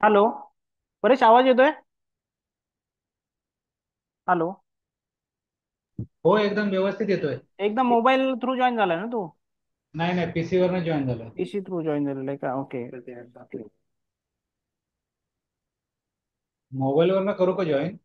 Hello. Paresh, आवाज येतोय? Hello. हो, एकदम व्यवस्थित येतोय. एकदम मोबाईल थ्रू जॉईन झालाय ना तू? नाही नाही, पीसी वरनं जॉईन झालोय. पीसी थ्रू जॉईन झालेला आहे का? ओके. मोबाईल वरनं करू का जॉईन?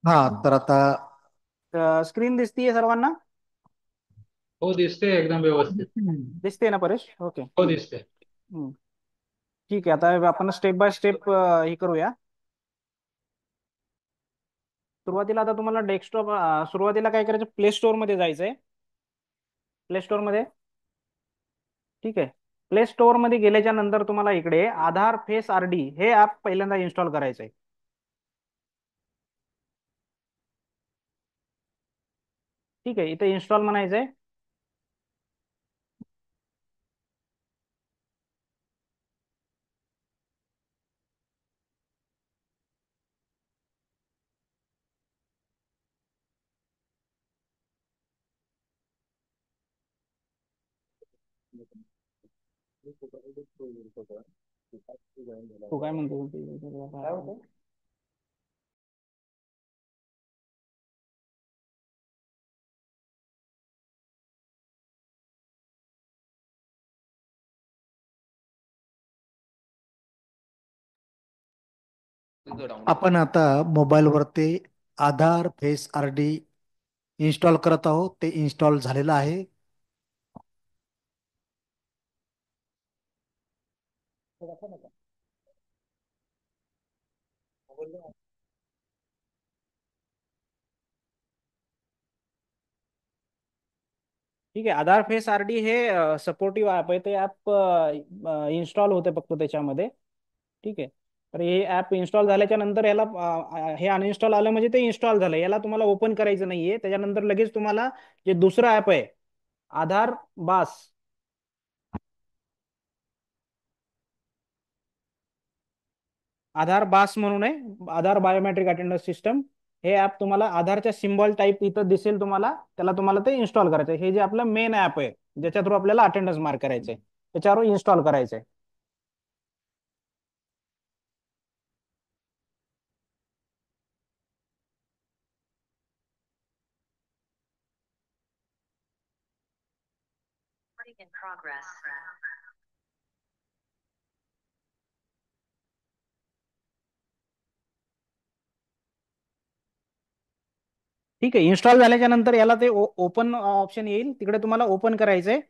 हा तर आता स्क्रीन दिसतीये सर्वांना? हो, दिसते एकदम व्यवस्थित. दिसते ना परेश? ओके. हो, दिसते. ठीक आहे, आता आपण स्टेप बाय स्टेप हे करूया. सुरुवातीला आता तुम्हाला डेस्कटॉप, सुरुवातीला काय करायचं, प्ले स्टोअर मध्ये जायचंय. प्ले स्टोअर मध्ये. ठीक आहे. प्ले स्टोअर मध्ये गेल्याच्या नंतर तुम्हाला इकडे आधार फेस आरडी हे ऍप पहिल्यांदा इन्स्टॉल करायचंय. ठीक आहे, इथे इन्स्टॉल म्हणायचंय. तू काय म्हणतो? काय होतं? आपण आता मोबाईलवरती आधार फेस आरडी इन्स्टॉल करत आहोत. ते इन्स्टॉल झालेलं आहे. ठीक आहे, आधार फेस आरडी हे सपोर्टिव्ह ऍप आहे. ते ऍप इन्स्टॉल होते फक्त त्याच्यामध्ये. ठीक आहे. तर हे ऍप इन्स्टॉल झाल्याच्या नंतर याला हे अनइन्स्टॉल आलं म्हणजे ते इन्स्टॉल झालं. याला तुम्हाला ओपन करायचं नाहीये. त्याच्यानंतर लगेच तुम्हाला जे दुसरं ऍप आहे, आधार बास, आधार बास म्हणून आहे, आधार बायोमेट्रिक अटेंडन्स सिस्टम. हे ऍप तुम्हाला आधारच्या सिम्बॉल टाईप इथं दिसेल तुम्हाला, त्याला तुम्हाला ते इन्स्टॉल करायचं आहे. हे जे आपलं मेन ऍप आहे, ज्याच्या थ्रू आपल्याला अटेंडन्स मार्क करायचंय, त्याच्यावर इन्स्टॉल करायचंय. ठीक आहे. इन्स्टॉल झाल्याच्या नंतर याला ते ओपन ऑप्शन येईल, तिकडे तुम्हाला ओपन करायचंय.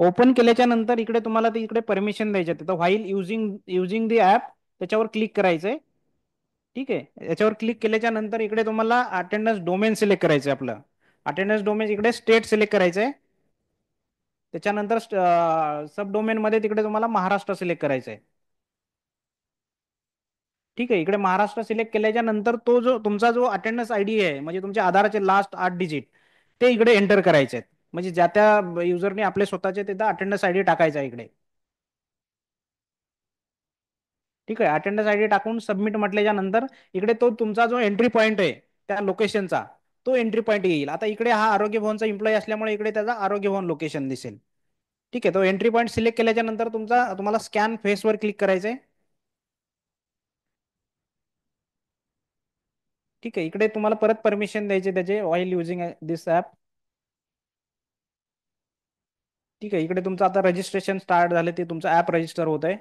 ओपन केल्याच्या नंतर इकडे तुम्हाला ते इकडे परमिशन द्यायचे, तर व्हाईल युझिंग युझिंग दी ऍप त्याच्यावर क्लिक करायचंय. ठीक आहे. याच्यावर क्लिक केल्याच्या नंतर इकडे तुम्हाला अटेंडन्स डोमेन सिलेक्ट करायचं आहे. आपलं अटेंडन्स डोमेन इकडे स्टेट सिलेक्ट करायचंय. त्याच्यानंतर सब डोमेन मध्ये तिकडे तुम्हाला महाराष्ट्र सिलेक्ट करायचं आहे. ठीक आहे. इकडे महाराष्ट्र सिलेक्ट केल्याच्या नंतर तो जो तुमचा जो अटेंडन्स आयडी आहे, म्हणजे तुमच्या आधाराचे लास्ट 8 डिजिट, ते इकडे एंटर करायचे आहेत. म्हणजे ज्या त्या युजरने आपले स्वतःचे तिथं अटेंडन्स आयडी टाकायचा आहे इकडे. ठीक आहे. अटेंडन्स आयडी टाकून सबमिट म्हटल्याच्या नंतर इकडे तो तुमचा जो एंट्री पॉईंट आहे त्या लोकेशनचा, तो एंट्री पॉईंट येईल. आता इकडे हा आरोग्य भवनचा एम्प्लॉई असल्यामुळे इकडे त्याचा आरोग्य भवन लोकेशन दिसेल. ठीक आहे. तो एंट्री पॉईंट सिलेक्ट केल्याच्या नंतर तुम्हाला स्कॅन फेसवर क्लिक करायचंय. ठीक आहे. इकडे तुम्हाला परत परमिशन द्यायचे त्याचे, व्हाईल युझिंग दिस ऍप. ठीक आहे. इकडे तुमचं आता रजिस्ट्रेशन स्टार्ट झाले, ते तुमचं ऍप रजिस्टर होत आहे.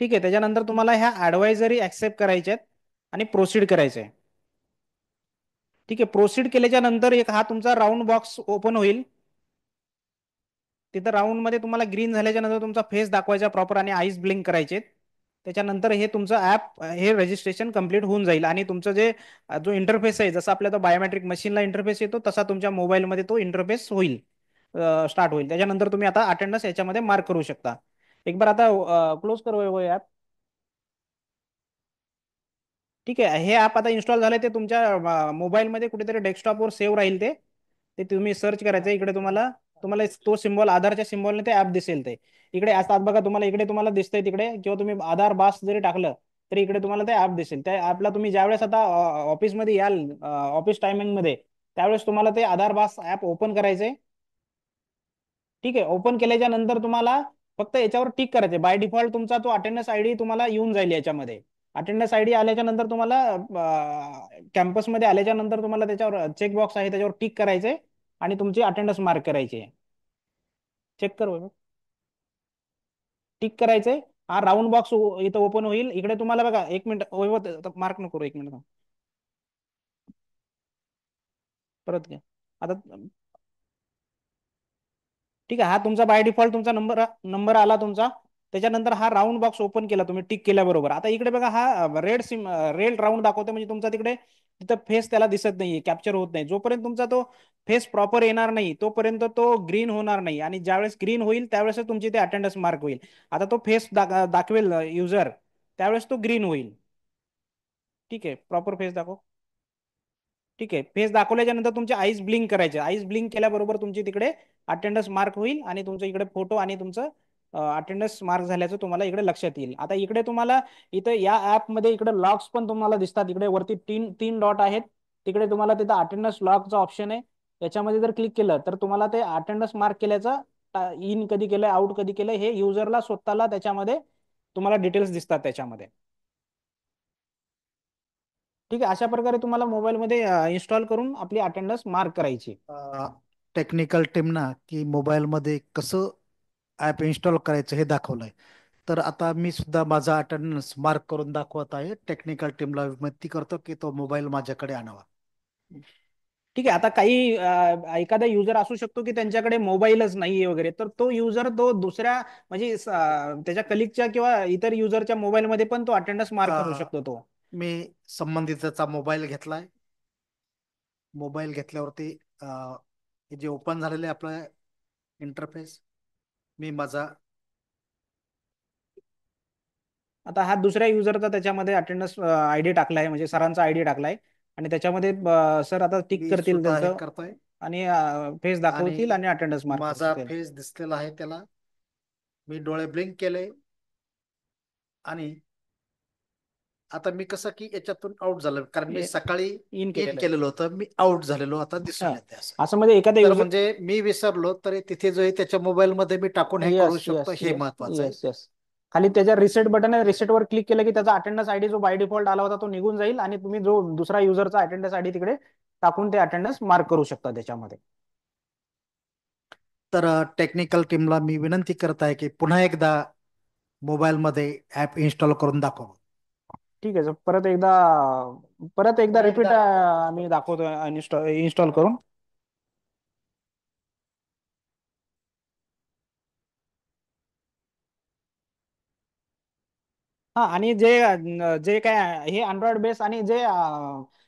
ठीक आहे. त्याच्यानंतर तुम्हाला ह्या ऍडवायझरी ऍक्सेप्ट करायच्या आहेत आणि प्रोसीड करायचं आहे. ठीक आहे. प्रोसीड केल्याच्या नंतर एक हा तुमचा राऊंड बॉक्स ओपन होईल. तिथं राऊंड मध्ये तुम्हाला ग्रीन झाल्याच्या नंतर तुमचा फेस दाखवायचा प्रॉपर आणि आईज ब्लिंक करायचे. त्याच्यानंतर हे तुमचं ऍप हे रजिस्ट्रेशन कंप्लीट होऊन जाईल आणि तुमचं जो इंटरफेस आहे, जसं आपल्या तो बायोमेट्रिक मशीनला इंटरफेस येतो तसा तुमच्या मोबाईलमध्ये तो इंटरफेस होईल, स्टार्ट होईल. त्याच्यानंतर तुम्ही आता अटेंडन्स याच्यामध्ये मार्क करू शकता. एक बार आता क्लोज करू ऍप. ठीक आहे. हे ऍप आता इन्स्टॉल झालं, ते तुमच्या मोबाईलमध्ये कुठेतरी डेस्कटॉपवर सेव्ह राहील. ते ते तुम्ही सर्च करायचं इकडे, तुम्हाला तुम्हाला तो सिम्बॉल आधारच्या सिम्बॉलने ते ऍप दिसेल. ते इकडे असतात बघा, तुम्हाला इकडे तुम्हाला दिसतंय तिकडे, किंवा तुम्ही आधार बास जरी टाकलं तरी इकडे तुम्हाला ते ऍप दिसेल. त्या ऍपला तुम्ही ज्यावेळेस आता ऑफिसमध्ये याल, ऑफिस टायमिंग मध्ये, त्यावेळेस तुम्हाला ते आधार बास ऍप ओपन करायचंय. ठीक आहे. ओपन केल्याच्या नंतर तुम्हाला फक्त याच्यावर टिक करायचे. बाय डिफॉल्ट तुमचा तो अटेंडन्स आयडी तुम्हाला येऊन जाईल याच्यामध्ये. अटेंडन्स आयडी आल्याच्या नंतर तुम्हाला कॅम्पसमध्ये आल्याच्या नंतर तुम्हाला त्याच्यावर चेकबॉक्स आहे, त्याच्यावर टिक करायचे आणि तुमची अटेंडन्स मार्क करायची आहे. चेक कर बघा. टिक करायचंय. हा राऊंड बॉक्स इथं ओपन होईल. इकडे तुम्हाला बघा, एक मिनिट मार्क नको करू, एक मिनिट परत घ्या आता. ठीक आहे. हा तुमचा बाय डिफॉल्ट तुमचा नंबर नंबर आला तुमचा. त्याच्यानंतर हा राऊंड बॉक्स ओपन केला तुम्ही टिक केल्याबरोबर. आता इकडे बघा, हा रेड राऊंड दाखवतो, म्हणजे तुमचा तिकडे तिथं फेस त्याला दिसत नाहीये, कॅप्चर होत नाही. जोपर्यंत तुमचा तो फेस प्रॉपर येणार नाही तोपर्यंत तो ग्रीन होणार नाही, आणि ज्यावेळेस ग्रीन होईल त्यावेळेस तुमची ते अटेंडन्स मार्क होईल. आता तो फेस दाखवेल युजर, त्यावेळेस तो ग्रीन होईल. ठीक आहे. प्रॉपर फेस दाखव. ठीक आहे. फेस दाखवल्याच्या नंतर तुमचे आईज ब्लिंक करायचे. आईज ब्लिंक केल्याबरोबर तुमची तिकडे अटेंडन्स मार्क होईल आणि तुमचं इकडे फोटो आणि तुमचं अटेंडन्स मार्क झाल्याचं तुम्हाला इकडे लक्षात येईल. आता इकडे तुम्हाला इथं या ऍपमध्ये इकडे लॉग्स पण तुम्हाला दिसतात. इकडे वरती तीन तीन डॉट आहेत, तिकडे तुम्हाला तिथं अटेंडन्स लॉगचा ऑप्शन आहे. याच्यामध्ये जर क्लिक केलं तर तुम्हाला ते अटेंडन्स मार्क केल्याचं, इन कधी केलंय, आउट कधी केलंय, हे युजरला स्वतःला त्याच्यामध्ये तुम्हाला डिटेल्स दिसतात त्याच्यामध्ये. ठीक आहे. अशा प्रकारे तुम्हाला मोबाईलमध्ये इन्स्टॉल करून आपली अटेंडन्स मार्क करायची. टेक्निकल टीमना की मोबाईलमध्ये कसं ॲप इन्स्टॉल करायचं हे दाखवलंय. तर आता मी सुद्धा माझा अटेंडन्स मार्क करून दाखवत आहे. टेक्निकल टीमला विनंती करतो की तो मोबाईल माझ्याकडे आणावा. ठीक आहे. आता काही एखादा युजर असू शकतो की त्यांच्याकडे मोबाईलच नाहीये वगैरे, तर तो युजर तो दुसऱ्या म्हणजे त्याच्या कलिगच्या किंवा इतर युजरच्या मोबाईलमध्ये पण तो अटेंडन्स मार्क करू अ, शकतो तो. मी संबंधिताचा मोबाईल घेतलाय. मोबाईल घेतल्यावरती हे जे ओपन झालेले आपलं इंटरफेस, मी माझा आता हा दुसऱ्या युजरचा त्याच्यामध्ये अटेंडन्स आयडी टाकलाय, म्हणजे सरांचा आयडी टाकलाय, आणि त्याच्यामध्ये सर आता टिक मी करतील सुद्धा हे त्यांचं करतोय आणि फेस आणि दाखवतील आणि अटेंडन्स मार्क माझा करतील. फेस दिसलेला आहे त्याला. मी डोळे ब्लिंक केले आणि आता मी कसं की याच्यातून आउट झालो, कारण मी सकाळी इन इन केलेलं आहे. केलेलं होतं, मी आउट झालेलो आता दिसून हा. येते असं. असं मध्ये एखाद्या तर युजर. म्हणजे मी विसरलो तरी तिथे जो आहे त्याच्या मोबाईल मध्ये मी टाकून हे करू यस शकतो, यस हे महत्वाचं आहे. Yes yes. खाली त्याच्या रिसेट बटन आहे, रिसेटवर क्लिक केलं की त्याचा अटेंडन्स आयडी जो बाय डिफॉल्ट आला होता तो निघून जाईल, आणि तुम्ही जो दुसरा युजरचा अटेंडन्स आयडी तिकडे टाकून ते अटेंडन्स मार्क करू शकता त्याच्यामध्ये. तर टेक्निकल टीमला मी विनंती करत आहे की पुन्हा एकदा मोबाईलमध्ये ॲप इन्स्टॉल करून दाखवा. ठीक आहे सर, परत एकदा रिपीट आम्ही दाखवतो इन्स्टॉल करून. हा, आणि जे जे काय हे अँड्रॉइड बेस आणि जे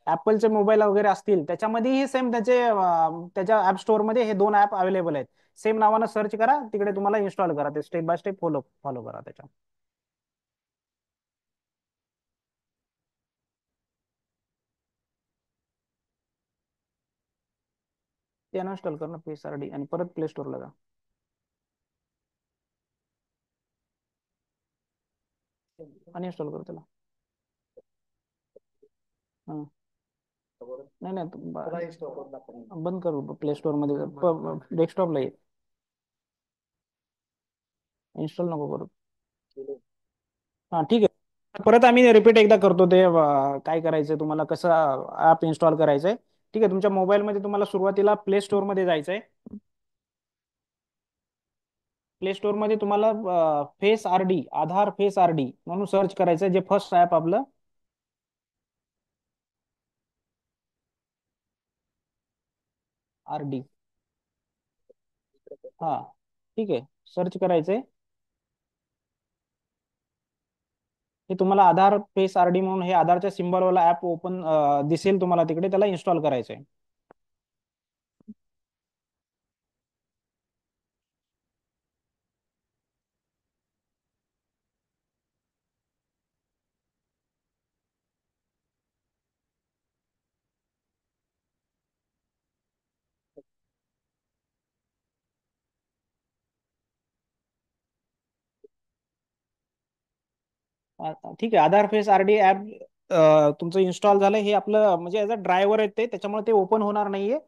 ऍपलचे मोबाईल वगैरे असतील त्याच्यामध्येही सेम त्याच्या ऍप स्टोअर मध्ये हे दोन ऍप अवेलेबल आहेत. सेम नावानं सर्च करा, तिकडे तुम्हाला इन्स्टॉल करा, ते step by step follow follow करा त्याच्या. ते अनइन्स्टॉल करणं PSRD आणि परत प्ले स्टोअरला जा. अनइन्स्टॉल करू त्याला. हं. नाही नाही बंद करू प्ले स्टोअर मध्ये, डेस्कटॉपला ये. इन्स्टॉल नको करू. हा ठीक आहे, परत आम्ही रिपीट एकदा करतो ते काय करायचंय तुम्हाला, कसं ऍप इन्स्टॉल करायचंय. ठीक आहे, तुमच्या मोबाईलमध्ये तुम्हाला सुरुवातीला प्ले स्टोअर मध्ये जायचंय. प्ले स्टोअर मध्ये तुम्हाला फेस आरडी, आधार फेस आरडी म्हणून सर्च करायचंय, जे फर्स्ट ऍप आपलं. आरडी. हा ठीक आहे, सर्च करायचंय. हे तुम्हाला आधार फेस आरडी म्हणून हे आधारच्या सिम्बॉल वाला ऍप ओपन दिसेल तुम्हाला तिकडे, त्याला इन्स्टॉल करायचंय. ठीक आहे, आधार फेस आरडी ऍप तुमचं इन्स्टॉल झालं. हे आपलं म्हणजे ॲज अ ड्रायव्हर आहे ते, त्याच्यामुळे ते ओपन होणार नाहीये,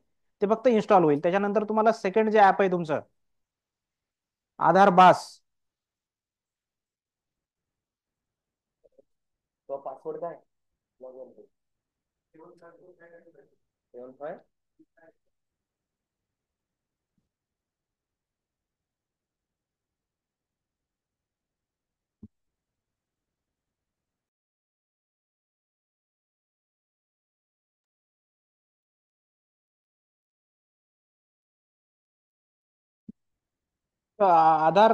ते फक्त इन्स्टॉल होईल. त्याच्यानंतर तुम्हाला सेकंड जे ऍप आहे तुमचं आधार बास. आधार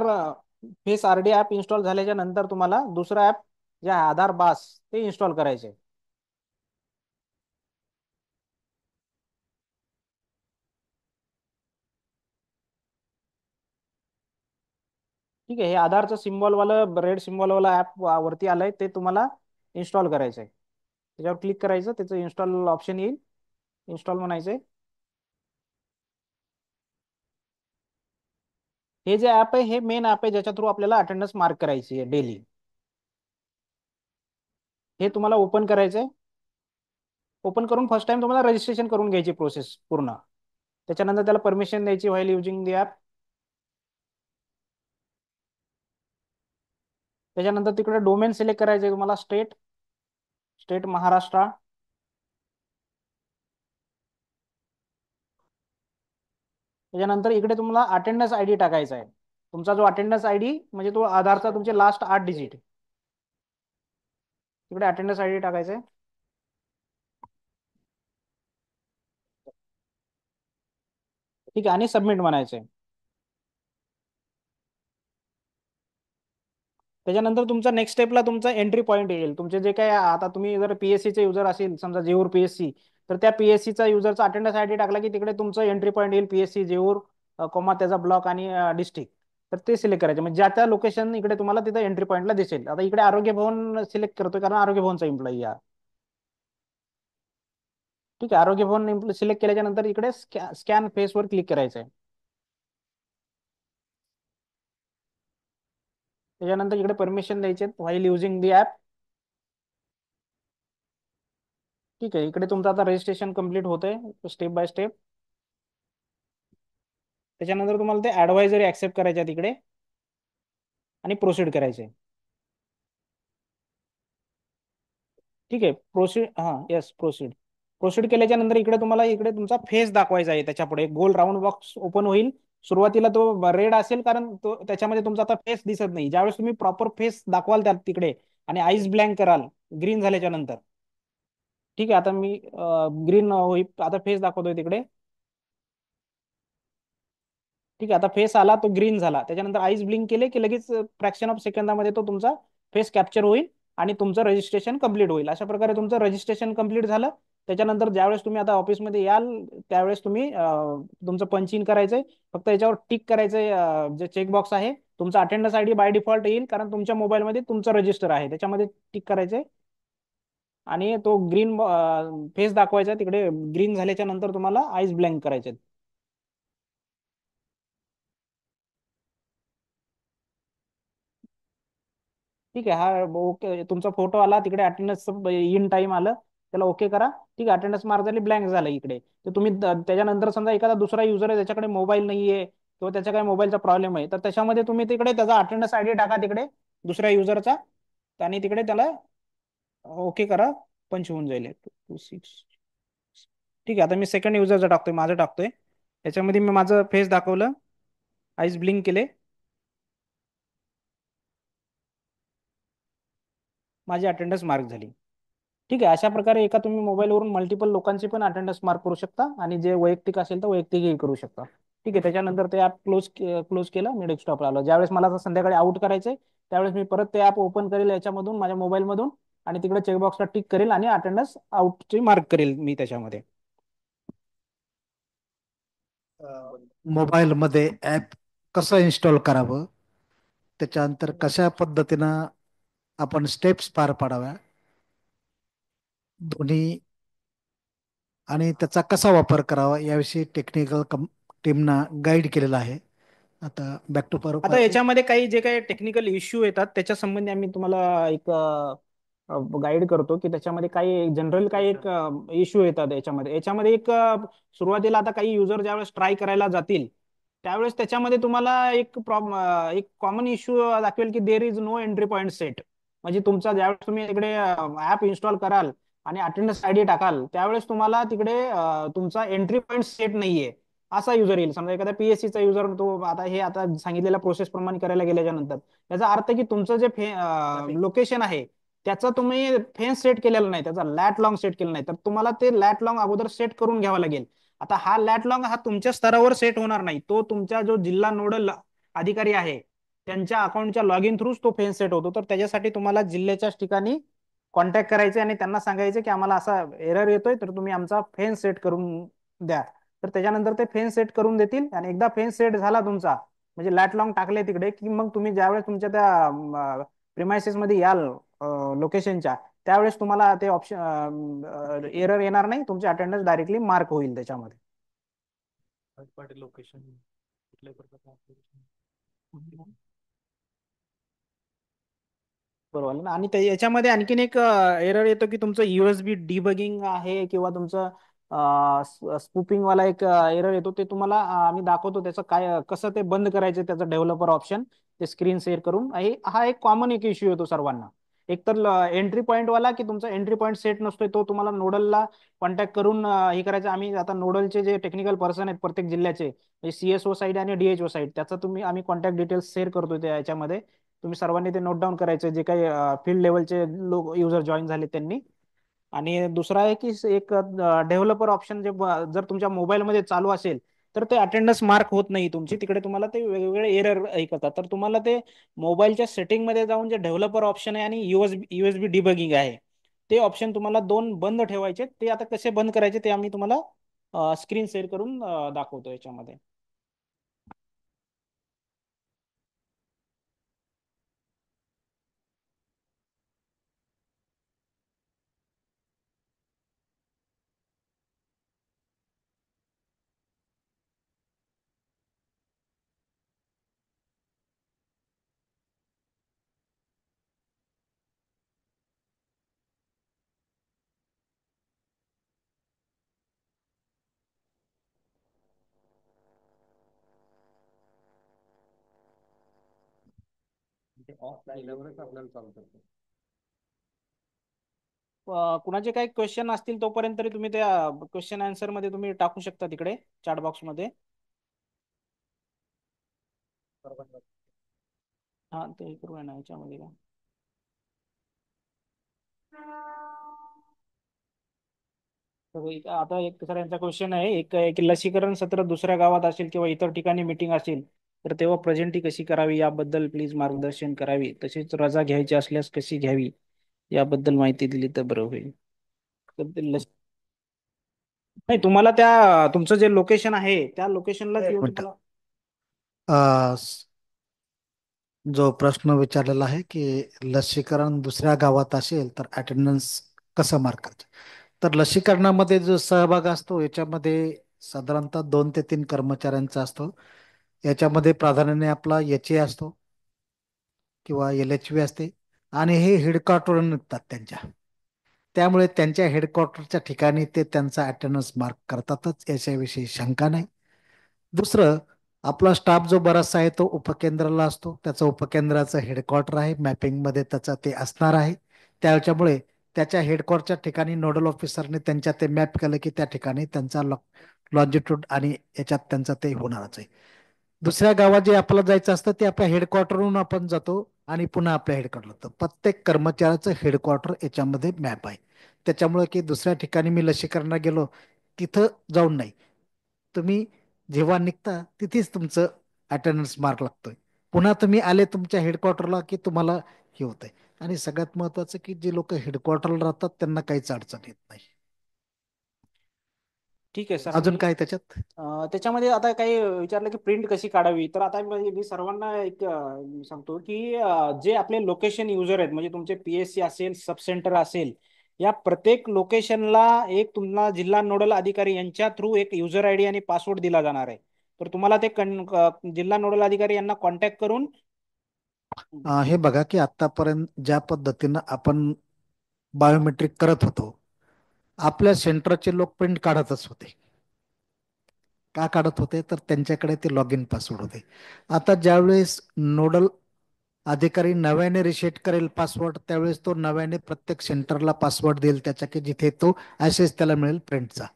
फेस आरडी ऍप इन्स्टॉल झाल्याच्या नंतर तुम्हाला दुसरा ऍप जे आहे आधार बास, ते इन्स्टॉल करायचे. ठीक आहे, हे आधारचं सिम्बॉल वालं रेड सिम्बॉल वाला ऍप वरती आलंय, ते तुम्हाला इन्स्टॉल करायचंय. त्याच्यावर क्लिक करायचं, त्याचं इन्स्टॉल ऑप्शन येईल, इन्स्टॉल म्हणायचंय. हे जे ऍप आहे हे मेन ऍप आहे, ज्याच्या थ्रू आपल्याला अटेंडन्स मार्क करायची आहे डेली. हे तुम्हाला ओपन करायचंय. ओपन करून फर्स्ट टाइम तुम्हाला रजिस्ट्रेशन करून घ्यायची प्रोसेस पूर्ण. त्याच्यानंतर त्याला परमिशन द्यायची व्हाईल युजिंग दी ऍप. त्याच्यानंतर तिकडे डोमेन सिलेक्ट करायचे तुम्हाला, स्टेट, स्टेट महाराष्ट्र. त्याच्यानंतर इकडे तुम्हाला अटेंडन्स आयडी टाकायचा आहे. तुमचा जो अटेंडन्स आयडी म्हणजे तो आधारचा तुमचे लास्ट 8 डिजिट, तिकडे अटेंडन्स आयडी टाकायचा आहे. ठीक आहे, आणि सबमिट म्हणायचंय. त्याच्यानंतर तुमचा नेक्स्ट स्टेपला तुमचा एंट्री पॉईंट येईल. तुमचे जे काय आता तुम्ही जर PSC चे युजर असेल, समजा जेऊर PSC, तर त्या PSC चा युजरचा अटेंडन्स आयडी टाकला की तिकडे तुमचं एंट्री पॉईंट येईल PSC जेऊर, कॉमा त्याचा ब्लॉक आणि डिस्ट्रिक्ट. तर ते सिलेक्ट करायचे, म्हणजे ज्या त्या लोकेशन इकडे तुम्हाला तिथे एंट्री पॉईंटला दिसेल. आता इकडे आरोग्य भवन सिलेक्ट करतोय कारण आरोग्य भवनचा एम्प्लॉई या. ठीक आहे, आरोग्य भवन सिलेक्ट केल्याच्या नंतर इकडे स्कॅन फेसवर क्लिक करायचं आहे. त्याच्यानंतर इकडे परमिशन द्यायचे व्हाईल युजिंग दी ऍप. ठीक आहे, इकडे तुमचं आता रजिस्ट्रेशन कम्प्लीट होतंय स्टेप बाय स्टेप. त्याच्यानंतर तुम्हाला ते ऍडवायझरी ऍक्सेप्ट करायच्या तिकडे आणि प्रोसीड करायचे. ठीक आहे, प्रोसीड, हां येस, प्रोसीड. प्रोसीड केल्याच्या नंतर इकडे तुम्हाला इकडे तुमचा फेस दाखवायचा आहे, त्याच्या पुढे गोल राऊंड बॉक्स ओपन होईल. सुरुवातीला तो रेड असेल, कारण तो त्याच्यामध्ये तुमचा आता फेस दिसत नाही. ज्यावेळेस तुम्ही प्रॉपर फेस दाखवाल त्यात तिकडे आणि आईज ब्लँक कराल ग्रीन झाल्याच्या नंतर. ठीक आहे, आता मी ग्रीन होईल, आता फेस दाखवतोय तिकडे. ठीक आहे, आता फेस आला तो ग्रीन झाला, त्याच्यानंतर आईज ब्लिंक केले की लगेच फ्रॅक्शन ऑफ सेकंदामध्ये तो तुमचा फेस कॅप्चर होईल आणि तुमचं रजिस्ट्रेशन कंप्लीट होईल. अशा प्रकारे तुमचं रजिस्ट्रेशन कंप्लीट झालं. त्याच्यानंतर ज्यावेळेस तुम्ही आता ऑफिसमध्ये याल, त्यावेळेस तुम्ही तुमचं पंच इन करायचंय. फक्त याच्यावर टिक करायचंय, जे चेकबॉक्स आहे. तुमचा अटेंडन्स आयडी बाय डिफॉल्ट येईल, कारण तुमच्या मोबाईलमध्ये तुमचं रजिस्टर आहे, त्याच्यामध्ये टिक करायचंय. आणि तो ग्रीन फेस दाखवायचा तिकडे. ग्रीन झाल्याच्या नंतर तुम्हाला आईज ब्लँक करायचे. ठीक आहे, हा ओके, तुमचा फोटो आला तिकडे, अटेंडन्स इन टाइम आलं, त्याला ओके करा. ठीक आहे, अटेंडन्स मार्क झाली, ब्लँक झालं इकडे. तर तुम्ही त्याच्यानंतर समजा एखादा दुसरा युजर आहे, त्याच्याकडे मोबाईल नाहीये किंवा त्याच्या काही मोबाईलचा प्रॉब्लेम आहे, तर त्याच्यामध्ये तुम्ही तिकडे त्याचा अटेंडन्स आयडी टाका तिकडे, दुसऱ्या युजरचा. आणि तिकडे त्याला ओके करा, पंच होऊन जाईल. 2 6. ठीक आहे, आता मी सेकंड युजरचं टाकतोय, माझं टाकतोय. त्याच्यामध्ये मी माझं फेस दाखवलं, आईज ब्लिंक केले, माझी अटेंडन्स मार्क झाली. ठीक आहे, अशा प्रकारे एका तुम्ही मोबाईलवरून मल्टिपल लोकांची पण अटेंडन्स मार्क करू शकता, आणि जे वैयक्तिक असेल तर वैयक्तिकही करू शकता. ठीक आहे, त्याच्यानंतर ते ॲप क्लोज केलं, मी डेस्कटॉपला आलो. ज्यावेळेस मला आता संध्याकाळी आउट करायचंय, त्यावेळेस मी परत ते ॲप ओपन करेल याच्यामधून, माझ्या मोबाईलमधून, आणि तिकडे चेकबॉक्सला टिक करेल आणि अटेंडन्स आउटची मार्क करेल मी त्याच्यामध्ये. मोबाईलमध्ये ॲप कसं इन्स्टॉल करावं, त्याच्यानंतर कशा पद्धतीनं आपण स्टेप्स पार पाडाव्या दोन्ही, आणि त्याचा कसा वापर करावा याविषयी टेक्निकल टीमनं गाईड केलेलं आहे. आता बॅक टू आता याच्यामध्ये काही जे काही टेक्निकल इश्यू येतात त्याच्या संबंधी आम्ही तुम्हाला एक गाईड करतो, की त्याच्यामध्ये काही जनरल काही एक इश्यू येतात याच्यामध्ये. याच्यामध्ये एक सुरुवातीला आता काही युजर ज्यावेळेस ट्राय करायला जातील, त्यावेळेस त्याच्यामध्ये तुम्हाला एक एक कॉमन इश्यू दाखवेल की there is no entry point set. म्हणजे तुमचा ज्यावेळेस तुम्ही तिकडे ऍप इन्स्टॉल कराल आणि अटेंडन्स आयडी टाकाल, त्यावेळेस तुम्हाला तिकडे तुमचा एंट्री पॉईंट सेट नाहीये, असा युजर येईल. समजा एखाद्या पीएससीचा युजर, तो आता हे आता सांगितलेल्या प्रोसेस प्रमाणे करायला गेल्याच्या नंतर, याचा अर्थ की तुमचं जे लोकेशन आहे त्याचा तुम्ही फेन्स सेट केलेला नाही, त्याचा लॅट लॉंग सेट केला नाही, तर तुम्हाला ते लॅट लॉंग अगोदर सेट करून घ्यावा लागेल. आता हा लॅट लॉंग हा तुमच्या स्तरावर सेट होणार नाही, तो तुमच्या जो जिल्हा नोडल अधिकारी आहे त्यांच्या अकाउंटच्या लॉग इन थ्रूच तो फेन्स सेट होतो. तर त्याच्यासाठी तुम्हाला जिल्ह्याच्याच ठिकाणी कॉन्टॅक्ट करायचे आणि त्यांना सांगायचे की आम्हाला असा एरर येतोय, तर तुम्ही आमचा फेन्स सेट करून द्या. तर त्याच्यानंतर ते फेन्स सेट करून देतील. आणि एकदा फेन्स सेट झाला तुमचा, म्हणजे लॅट लॉंग टाकले तिकडे, की मग तुम्ही ज्यावेळेस तुमच्या त्या प्रिमायसेस मध्ये याल लोकेशनच्या, त्यावेळेस तुम्हाला ते ऑप्शन एरर येणार नाही, तुमचे अटेंडन्स डायरेक्टली मार्क होईल त्याच्यामध्ये. लोकेशन बरोबर ना. आणि याच्यामध्ये आणखीन एक एरर येतो की तुमचं युएसबी डिबगिंग आहे किंवा तुमचं स्पूपिंग वाला एक एरर येतो. ते तुम्हाला आम्ही दाखवतो, त्याचं काय कसं ते बंद करायचं, त्याचं डेव्हलपर ऑप्शन ते स्क्रीन शेअर करून. हा एक कॉमन एक इश्यू येतो सर्वांना. एक तर एंट्री पॉईंट वाला, की तुमचा एंट्री पॉईंट सेट नसतोय, तो तुम्हाला नोडलला कॉन्टॅक्ट करून हे करायचं. आम्ही आता नोडलचे जे टेक्निकल पर्सन आहेत प्रत्येक जिल्ह्याचे, सीएसओ साईड आणि डीएचओ साईड, त्याचा आम्ही कॉन्टॅक्ट डिटेल्स शेअर करतो त्या याच्यामध्ये. तुम्ही सर्वांनी ते नोट डाऊन करायचं, जे काही फील्ड लेवलचे लोक युजर जॉईन झाले त्यांनी. आणि दुसरा आहे की एक डेव्हलपर ऑप्शन जे जर तुमच्या मोबाईलमध्ये चालू असेल, तर ते अटेंडन्स मार्क होत नाही तुमची तिकडे, तुम्हाला ते वेगवेगळे एरर ऐकतात. तर तुम्हाला ते मोबाईलच्या सेटिंगमध्ये जाऊन जे डेव्हलपर ऑप्शन आहे आणि युएसबी डिबगिंग आहे, ते ऑप्शन तुम्हाला दोन बंद ठेवायचे. ते आता कसे बंद करायचे ते आम्ही तुम्हाला स्क्रीन शेअर करून दाखवतो याच्यामध्ये. ऑफ केल्यावरच आपल्याला चालू करतो. कुणाचे काही क्वेश्चन असतील तोपर्यंत तरी तुम्ही त्या क्वेश्चन आन्सर मध्ये तुम्ही टाकू शकता तिकडे चॅट बॉक्स मध्ये. हा ते हे करूया ना याच्यामध्ये का. आता एक सरांचा क्वेश्चन आहे, एक लसीकरण सत्र दुसऱ्या गावात असेल किंवा इतर ठिकाणी मीटिंग असेल तर तेव्हा प्रेझेंटी कशी करावी याबद्दल प्लीज मार्गदर्शन करावी. तसेच रजा घ्यायची असल्यास कशी घ्यावी याबद्दल माहिती दिली तर बरं होईल. तर ते नाही, तुम्हाला त्या तुमचं जे लोकेशन आहे त्या लोकेशनलाच एक येऊन मिनिट. तुम्हाला. जो प्रश्न विचारलेला आहे की लसीकरण दुसऱ्या गावात असेल तर अटेंडन्स कसं मार्क करायचं. तर लसीकरणामध्ये जो सहभाग असतो याच्यामध्ये साधारणतः 2 ते 3 कर्मचाऱ्यांचा असतो. याच्यामध्ये प्राधान्याने आपला एच असतो किंवा LHV असते आणि हे हेडक्वार्टरवरून निघतात त्यांच्या. त्यामुळे त्यांच्या हेडक्वार्टरच्या ठिकाणी ते त्यांचा अटेंडन्स मार्क करतातच, याच्याविषयी शंका नाही. दुसरं, आपला स्टाफ जो बराचसा आहे तो उपकेंद्राला असतो. त्याचं उपकेंद्राचं हेडक्वार्टर आहे, मॅपिंगमध्ये त्याचा ते असणार आहे. त्याच्यामुळे त्याच्या हेडक्वार्टरच्या ठिकाणी नोडल ऑफिसरने त्यांच्या ते मॅप केलं की त्या ठिकाणी त्यांचा लॉन्जिट्यूड आणि याच्यात त्यांचं ते होणारच आहे. दुसऱ्या गावात जे आपल्याला जायचं असतं ते आपल्या हेडक्वार्टरहून आपण जातो आणि पुन्हा आपल्या हेडक्वार्टरला जातो. प्रत्येक कर्मचाऱ्याचं हेडक्वार्टर याच्यामध्ये मॅप आहे. त्याच्यामुळे की दुसऱ्या ठिकाणी मी लसीकरणाला गेलो तिथं जाऊन नाही, तुम्ही जेव्हा निघता तिथेच तुमचं अटेंडन्स मार्क लागतोय. पुन्हा तुम्ही आले तुमच्या हेडक्वार्टरला की तुम्हाला हे होतंय. आणि सगळ्यात महत्वाचं की जे लोक हेडक्वार्टरला राहतात त्यांना काहीच अडचण येत नाही. ठीक आहे सर. अजून आणि काय त्याच्यात? त्याच्यामध्ये आता काही विचारलं की प्रिंट कशी काढावी, तर आता मी सर्वांना एक सांगतो की जे आपले लोकेशन युजर आहेत म्हणजे तुमचे PSC असेल, सब सेंटर असेल, या प्रत्येक लोकेशनला एक तुम्हाला जिल्हा नोडल अधिकारी यांच्या थ्रू एक युजर ID आणि पासवर्ड दिला जाणार आहे. तर तुम्हाला ते जिल्हा नोडल अधिकारी यांना कॉन्टॅक्ट करून. हे बघा की आतापर्यंत ज्या पद्धतीनं आपण बायोमेट्रिक करत होतो, आपल्या सेंटरचे लोक प्रिंट काढतच होते. का काढत होते तर त्यांच्याकडे ते लॉग इन पासवर्ड होते. आता ज्यावेळेस नोडल अधिकारी नव्याने रिसेट करेल पासवर्ड त्यावेळेस तो नव्याने प्रत्येक सेंटरला पासवर्ड देईल त्याच्या की जिथे तो ऍसेस त्याला मिळेल प्रिंटचा.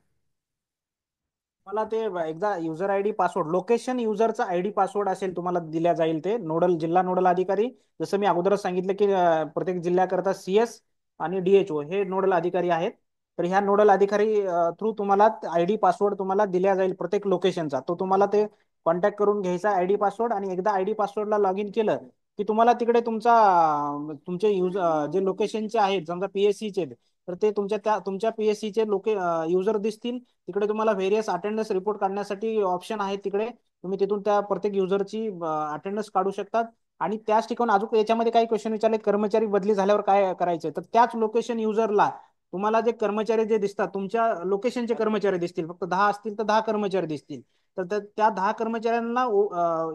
मला ते एकदा युजर ID पासवर्ड लोकेशन युजरचा ID पासवर्ड असेल तुम्हाला दिल्या जाईल. ते नोडल जिल्हा नोडल अधिकारी, जसं मी अगोदरच सांगितलं की प्रत्येक जिल्ह्याकरता CS आणि DHO हे नोडल अधिकारी आहेत. तर ह्या नोडल अधिकारी थ्रू तुम्हाला ID पासवर्ड तुम्हाला दिल्या जाईल प्रत्येक लोकेशनचा. तो तुम्हाला ते कॉन्टॅक्ट करून घ्यायचा ID पासवर्ड, आणि एकदा ID पासवर्डला लॉग इन केलं की तुम्हाला तिकडे तुमचा तुमचे जे लोकेशनचे आहेत समजा PSC चे, तर ते तुमच्या PSC चे युजर दिसतील. तिकडे तुम्हाला व्हेरियस अटेंडन्स रिपोर्ट काढण्यासाठी ऑप्शन आहे. तिकडे तुम्ही तिथून त्या प्रत्येक युजरची अटेंडन्स काढू शकतात. आणि त्याच ठिकाणी अजून याच्यामध्ये काही क्वेश्चन विचारले, कर्मचारी बदली झाल्यावर काय करायचे, तर त्याच लोकेशन युजरला तुम्हाला जे कर्मचारी जे दिसतात तुमच्या लोकेशनचे कर्मचारी दिसतील. फक्त 10 असतील तर 10 कर्मचारी दिसतील. तर त्या 10 कर्मचाऱ्यांना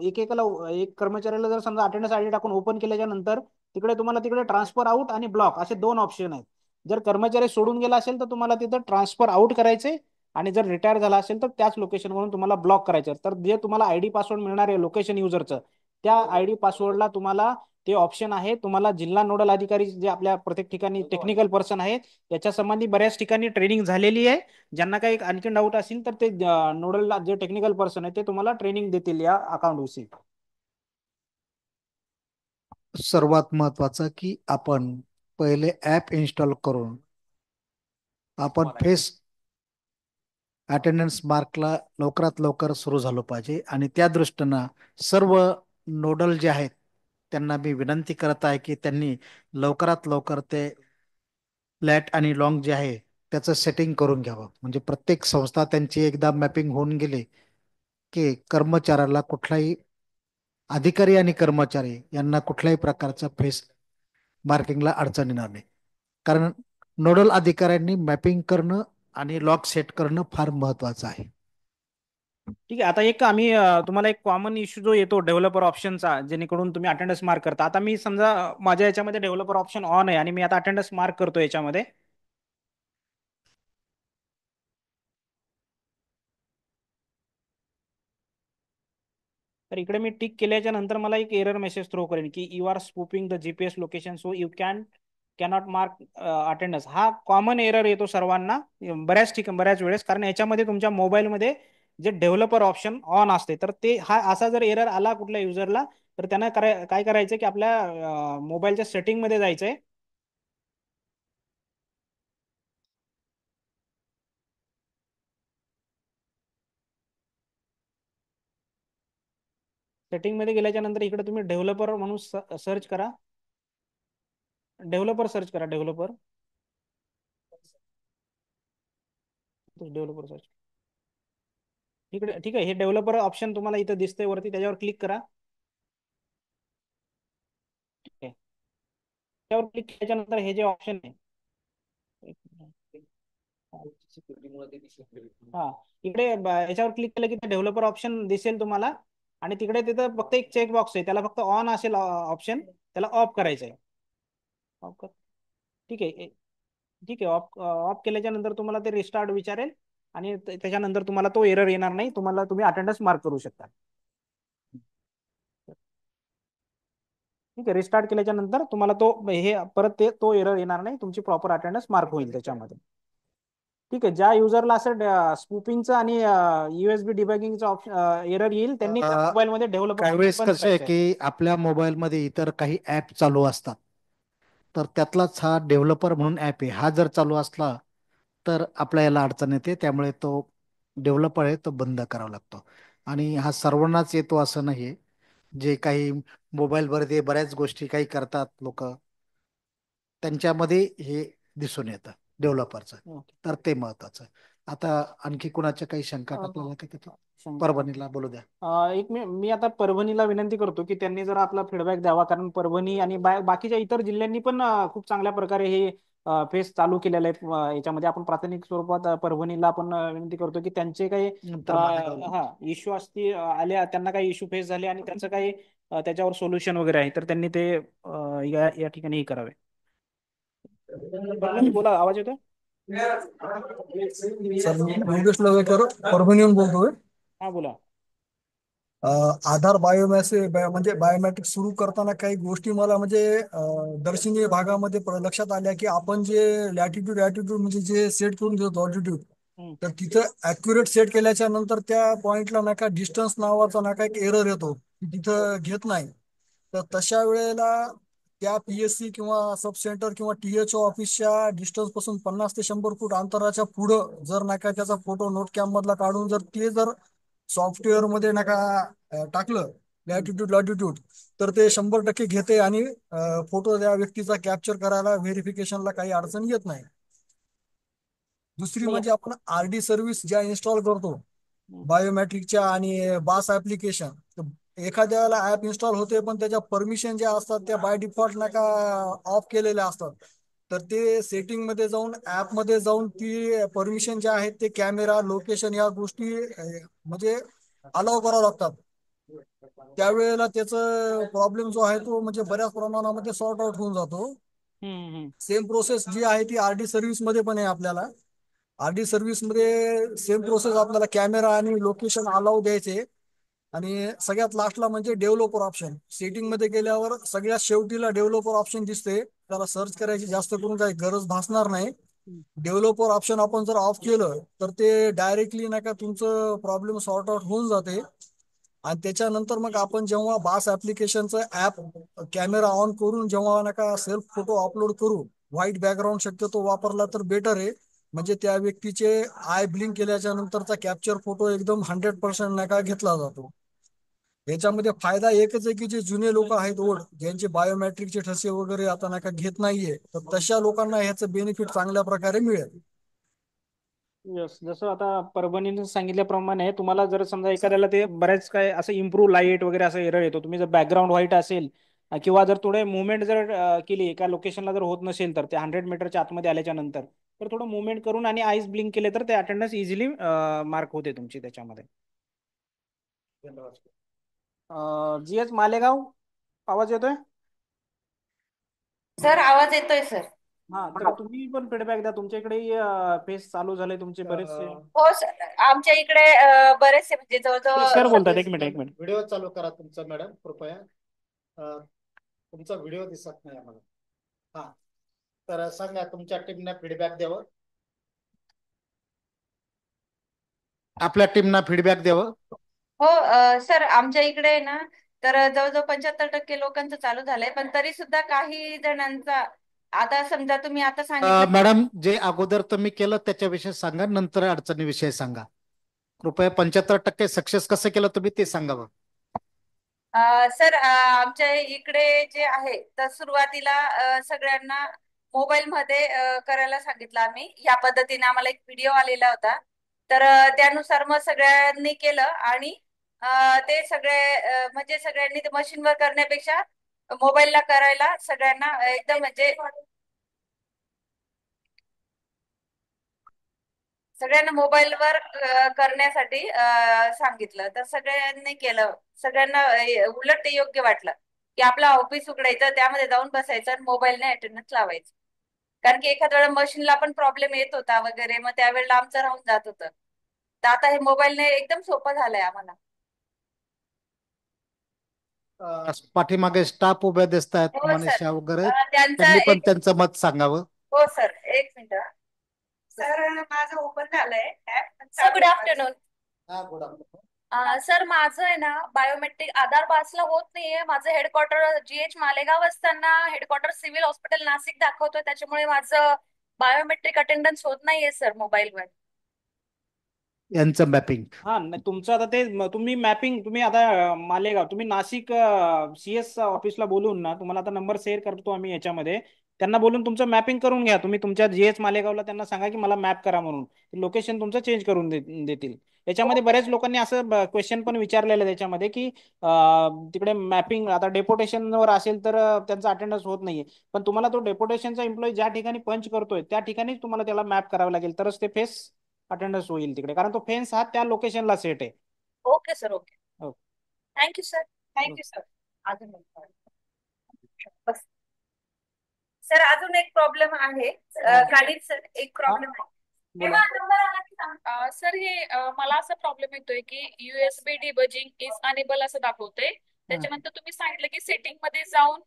एकेकाला एक कर्मचाऱ्याला जर समजा अटेंडन्स ID टाकून ओपन केल्याच्या नंतर तिकडे तुम्हाला तिकडे ट्रान्सफर आउट आणि ब्लॉक असे 2 ऑप्शन आहेत. जर कर्मचारी सोडून गेला असेल तर तुम्हाला तिथं ट्रान्सफर आउट करायचे, आणि जर रिटायर झाला असेल तर त्याच लोकेशनवरून तुम्हाला ब्लॉक करायचं. तर जे तुम्हाला ID पासवर्ड मिळणार आहे लोकेशन युजरचं, त्या ID पासवर्डला तुम्हाला ते ऑप्शन आहे. तुम्हाला जिल्हा नोडल अधिकारी जे आपल्या प्रत्येक ठिकाणी टेक्निकल पर्सन आहेत याच्या संबंधी बऱ्याच ठिकाणी ट्रेनिंग झालेली आहे. ज्यांना काही आणखी डाऊट असेल तर ते नोडल जे टेक्निकल पर्सन आहे ते तुम्हाला ट्रेनिंग देतील या अकाउंट विषयी. सर्वात महत्वाचं की आपण पहिले ऍप इन्स्टॉल करून आपण फेस अटेंडन्स मार्कला लवकरात लवकर सुरू झालं पाहिजे. आणि त्या दृष्टीनं सर्व नोडल जे आहेत त्यांना मी विनंती करत आहे की त्यांनी लवकरात लवकर ते लॅट आणि लॉंग जे आहे त्याचं सेटिंग करून घ्यावं. म्हणजे प्रत्येक संस्था त्यांची एकदा मॅपिंग होऊन गेली की कर्मचाऱ्याला कुठलाही अधिकारी आणि कर्मचारी यांना कुठल्याही प्रकारचा फेस मार्किंगला अडचण येणार नाही. कारण नोडल अधिकाऱ्यांनी मॅपिंग करणं आणि लॉक सेट करणं फार महत्वाचं आहे. ठीक आहे. आता एक आम्ही तुम्हाला एक कॉमन इश्यू जो येतो डेव्हलपर ऑप्शनचा, जेणेकरून तुम्ही अटेंडन्स मार्क करता. आता मी समजा माझ्या याच्यामध्ये डेव्हलपर ऑप्शन ऑन आहे आणि मी आता अटेंडन्स मार्क करतो याच्यामध्ये. तर इकडे मी टिक केल्याच्या नंतर मला एक एरर मेसेज थ्रो करेन की you are spoofing the GPS location, so you can cannot mark attendance, हा कॉमन एरर येतो सर्वांना बऱ्याच ठिकाणी बऱ्याच वेळेस, कारण याच्यामध्ये तुमच्या मोबाईलमध्ये जे डेव्हलपर ऑप्शन ऑन असते, तर ते हा असा जर एरर आला कुठल्या युजरला, तर त्यांना काय करायचं की आपल्या मोबाईलच्या सेटिंगमध्ये जायचंय. सेटिंगमध्ये गेल्याच्या नंतर इकडे तुम्ही डेव्हलपर म्हणून सर्च करा. डेव्हलपर सर्च करा, डेव्हलपर. डेव्हलपर सर्च इकडे, ठीक आहे. हे डेव्हलपर ऑप्शन तुम्हाला इथं दिसतंय वरती, त्याच्यावर क्लिक करा. ठीक आहे. त्यावर क्लिक केल्याच्या नंतर हे जे ऑप्शन आहे, हा, इकडे याच्यावर क्लिक केलं की डेव्हलपर ऑप्शन दिसेल तुम्हाला, आणि तिकडे तिथं फक्त एक चेक बॉक्स आहे, त्याला फक्त ऑन असेल ऑप्शन, त्याला ऑफ करायचं आहे. ऑफ कर. ठीक आहे. ठीक आहे. ऑफ ऑफ केल्याच्या नंतर तुम्हाला ते रिस्टार्ट विचारेल, आणि त्याच्यानंतर तुम्हाला तो एरर येणार नाही, तुम्हाला तुम्ही अटेंडन्स मार्क करू शकता. ठीक आहे. रिस्टार्ट केल्याच्या नंतर तुम्हाला तो हे परत तो एरर येणार नाही, तुमची प्रॉपर अटेंडन्स मार्क होईल त्याच्यामध्ये. ठीक आहे. ज्या युजरला असं स्पूपिंगचं आणि USB डिबगिंगचं ऑप्शन एरर येईल, त्यांनी त्या अ, मोबाईलमध्ये डेव्हलपर काही ऑप्शन वेळेस बंद कसं आहे करायचं आहे. की आपल्या मोबाईलमध्ये इतर काही ऍप चालू असतात, तर त्यातलाच हा डेव्हलपर म्हणून ऍप आहे, हा जर चालू असला तर आपल्या याला अडचण येते. त्यामुळे तो डेव्हलपर आहे तो बंद करावा लागतो. आणि हा सर्वांनाच येतो असं नाहीये. जे काही मोबाईलवरती बऱ्याच गोष्टी काही करतात लोक, त्यांच्यामध्ये हे दिसून येतं डेव्हलपरचं. ओके. तर ते महत्वाचं. आता आणखी कुणाच्या काही शंका टाकल्या का तिथे? परभणीला बोलू द्या. मी आता परभणीला विनंती करतो की त्यांनी जरा आपला फीडबॅक द्यावा, कारण परभणी आणि बाकीच्या इतर जिल्ह्यांनी पण खूप चांगल्या प्रकारे हे फेस चालू केलेलं आहे. याच्यामध्ये आपण प्राथमिक स्वरूपात परभणीला आपण विनंती करतो की त्यांचे काही नंतर मालेगाव. हा इश्यू असतील आले, त्यांना काही इश्यू फेस झाले आणि त्यांचं काही त्याच्यावर सोल्युशन वगैरे आहे, तर त्यांनी ते या ठिकाणी हे करावे. बोला, आवाज येतोय? सर मी योगेश लवेकर परभणीहून बोलतोय. हा, बोला. आधार म्हणजे बायोमेट्रिक सुरू करताना काही गोष्टी मला म्हणजे दर्शनीय भागामध्ये लक्षात आल्या की आपण जे लॅटिट्यूड म्हणजे जे सेट करून देतो ऑल्टिट्यूड, हम्म, तर तिथं ऍक्युरेट सेट केल्याच्या नंतर त्या पॉइंटला नका डिस्टन्स नावाचा नका एक एरर येतो की तिथं घेत नाही. तर तशा वेळेला त्या PSC किंवा सब सेंटर किंवा THO ऑफिसच्या डिस्टन्स पासून 50 ते 100 फूट अंतराच्या पुढं जर नका त्याचा फोटो नोट कॅम मधला काढून जर ते जर सॉफ्टवेअर मध्ये नका टाकलं हम्म, लॅटिट्यूड लॉटिट्यूड, तर ते 100% घेते आणि फोटो त्या व्यक्तीचा कॅप्चर करायला व्हेरिफिकेशनला काही अडचण येत नाही. दुसरी नाही, म्हणजे आपण RD सर्व्हिस ज्या इन्स्टॉल करतो हम्म, बायोमेट्रिकच्या आणि बास ऍप्लिकेशन, एखाद्याला ऍप इन्स्टॉल होते पण त्याच्या परमिशन ज्या असतात त्या बाय डिफॉल्ट नका ऑफ केलेल्या असतात. तर ते सेटिंग मध्ये जाऊन ऍप मध्ये जाऊन ती परमिशन ज्या आहेत ते कॅमेरा लोकेशन या गोष्टी म्हणजे अलाव करावं लागतात. त्यावेळेला त्याचा प्रॉब्लेम जो आहे तो म्हणजे बऱ्याच प्रमाणामध्ये सॉर्ट आउट होऊन जातो. हम्म, हम्म, सेम प्रोसेस जी आहे ती RD सर्व्हिस मध्ये पण आहे आपल्याला. RD सर्व्हिस मध्ये सेम प्रोसेस आपल्याला कॅमेरा आणि लोकेशन अलाव द्यायचे. आणि सगळ्यात लास्टला म्हणजे डेव्हलपर ऑप्शन सेटिंग मध्ये गेल्यावर सगळ्यात शेवटीला डेव्हलपर ऑप्शन दिसते, त्याला सर्च करायची जास्त करून काही गरज भासणार नाही. हम्म. डेव्हलपर ऑप्शन आपण जर ऑफ केलं तर ते डायरेक्टली नाही का तुमचं प्रॉब्लेम सॉर्ट आउट होऊन जाते. आणि त्याच्यानंतर मग आपण जेव्हा बास ऍप्लिकेशनचं ऍप कॅमेरा ऑन करून जेव्हा नका सेल्फ फोटो अपलोड करू, व्हाईट बॅकग्राऊंड शक्यतो वापरला तर बेटर आहे. म्हणजे त्या व्यक्तीचे आय ब्लिंक केल्याच्या नंतरचा कॅप्चर फोटो एकदम 100% नका घेतला जातो. याच्यामध्ये फायदा एकच आहे की जे जुने लोक आहेत ओल्ड, ज्यांचे बायोमेट्रिकचे ठसे वगैरे आता नका घेत नाहीये, तर तशा लोकांना ह्याचं बेनिफिट चांगल्या प्रकारे मिळेल. यस, जसं आता परभणीने सांगितल्याप्रमाणे तुम्हाला जर समजा एखाद्याला ते बऱ्याच काय असं इम्प्रूव्ह लाईट वगैरे असं एरर येतो, तुम्ही जर बॅकग्राऊंड व्हाईट असेल किंवा जर थोडे मुवमेंट जर केली एका लोकेशनला जर होत नसेल, तर ते 100 मीटरच्या आतमध्ये आल्याच्या नंतर तर थोडं मुवमेंट करून आणि आईस ब्लिंक केले तर ते अटेंडन्स इझिली मार्क होते तुमची त्याच्यामध्ये. GH मालेगाव, आवाज येतोय? सर आवाज येतोय सर. हा, तर तुम्ही पण फीडबॅक द्या, तुमच्या इकडे फेस चालू झाले तुमचे बरेचसे. हो सर, आमच्या इकडे बरेचसे म्हणजे सर जवळजवळ बोलतात, एक मिनिट एक मिनिट. व्हिडिओ चालू करा तुमचा मॅडम कृपया. तुमचा व्हिडिओ दिसत नाही आम्हाला. हा, तर सांगा तुमच्या टीमने फीडबॅक द्यावं, आपल्या टीमना फीडबॅक द्यावं. हो सर, आमच्या इकडे आहे ना, तर जवळजवळ 75% लोकांचं चालू झालंय, पण तरी सुद्धा काही जणांचा, आता समजा तुम्ही आता सांगितलं. मॅडम, जे अगोदर तुम्ही केलं त्याच्याविषयी सांगा, नंतर अडचणीविषयी सांगा. कृपया 75% सक्सेस कसं केलं तुम्ही ते सांगा बघ. सर, आमच्या इकडे जे आहे तर सुरुवातीला सगळ्यांना मोबाईल मध्ये करायला सांगितलं आम्ही. या पद्धतीने आम्हाला एक व्हिडिओ आलेला होता, तर त्यानुसार मग सगळ्यांनी केलं. आणि ते सगळे म्हणजे सगळ्यांनी ते मशीनवर करण्यापेक्षा मोबाईलला करायला सगळ्यांना एकदम म्हणजे सगळ्यांना मोबाईलवर करण्यासाठी सांगितलं, तर सगळ्यांनी केलं. सगळ्यांना उलट ते योग्य वाटलं की आपलं ऑफिस उघडायचं, त्यामध्ये जाऊन बसायचं आणि मोबाईलने अटेंडन्स लावायचं. कारण की एखाद्या वेळेला मशीनला पण प्रॉब्लेम येत होता वगैरे, मग त्यावेळेला आमचं राहून जात होतं. तर आता हे मोबाईलने एकदम सोपं झालंय आम्हाला. पाठीमागे स्टाफ उभे दिसतायत, हो सर. मनीषा वगैरे, त्यांचा त्यांनी पण एक, त्यांचं मत सांगावं. हो सर, एक मिनिट सर. माझं ओपन झालंय ऍप. Good afternoon. हा, गुड आफ्टरनून. सर, माझं आहे ना बायोमेट्रिक आधार पासला होत नाहीये. माझं हेडक्वार्टर GH मालेगाव असताना हेडक्वार्टर सिव्हिल हॉस्पिटल नाशिक दाखवतोय, त्याच्यामुळे माझं बायोमेट्रिक अटेंडन्स होत नाहीये सर मोबाईलवर. यांचं मॅपिंग. हा नाही, तुमचं आता ते तुम्ही मॅपिंग, तुम्ही आता मालेगाव, तुम्ही नाशिक CS ऑफिसला बोलून ना, तुम्हाला आता नंबर शेअर करतो आम्ही याच्यामध्ये. त्यांना बोलून तुमचं मॅपिंग करून घ्या. तुम्ही तुमच्या GH मालेगावला त्यांना सांगा की मला मॅप करा म्हणून, लोकेशन तुमचं चेंज करून देतील. याच्यामध्ये ओके बऱ्याच सर. लोकांनी असं क्वेश्चन पण विचारलेलं आहे त्याच्यामध्ये की तिकडे मॅपिंग आता डेपोटेशनवर असेल तर त्यांचा अटेंडन्स होत नाहीये. पण तुम्हाला तो डेपोटेशनचा एम्प्लॉई ज्या ठिकाणी पंच करतोय त्या ठिकाणीच तुम्हाला त्याला मॅप करावं लागेल, तरच ते फेस अटेंडन्स होईल तिकडे, कारण तो फेन्स हा त्या लोकेशनला सेट आहे. Okay sir. ओके. हो. Thank you sir. Thank you sir. अजून बस सर, अजून एक प्रॉब्लेम आहे. खाली सर एक प्रॉब्लेम आहे. बोला. सर, हे मला असा प्रॉब्लेम येतोय की USB डिबजिंग इज अनेबल असं दाखवतंय. त्याच्यानंतर तुम्ही सांगितलं की सेटिंग मध्ये जाऊन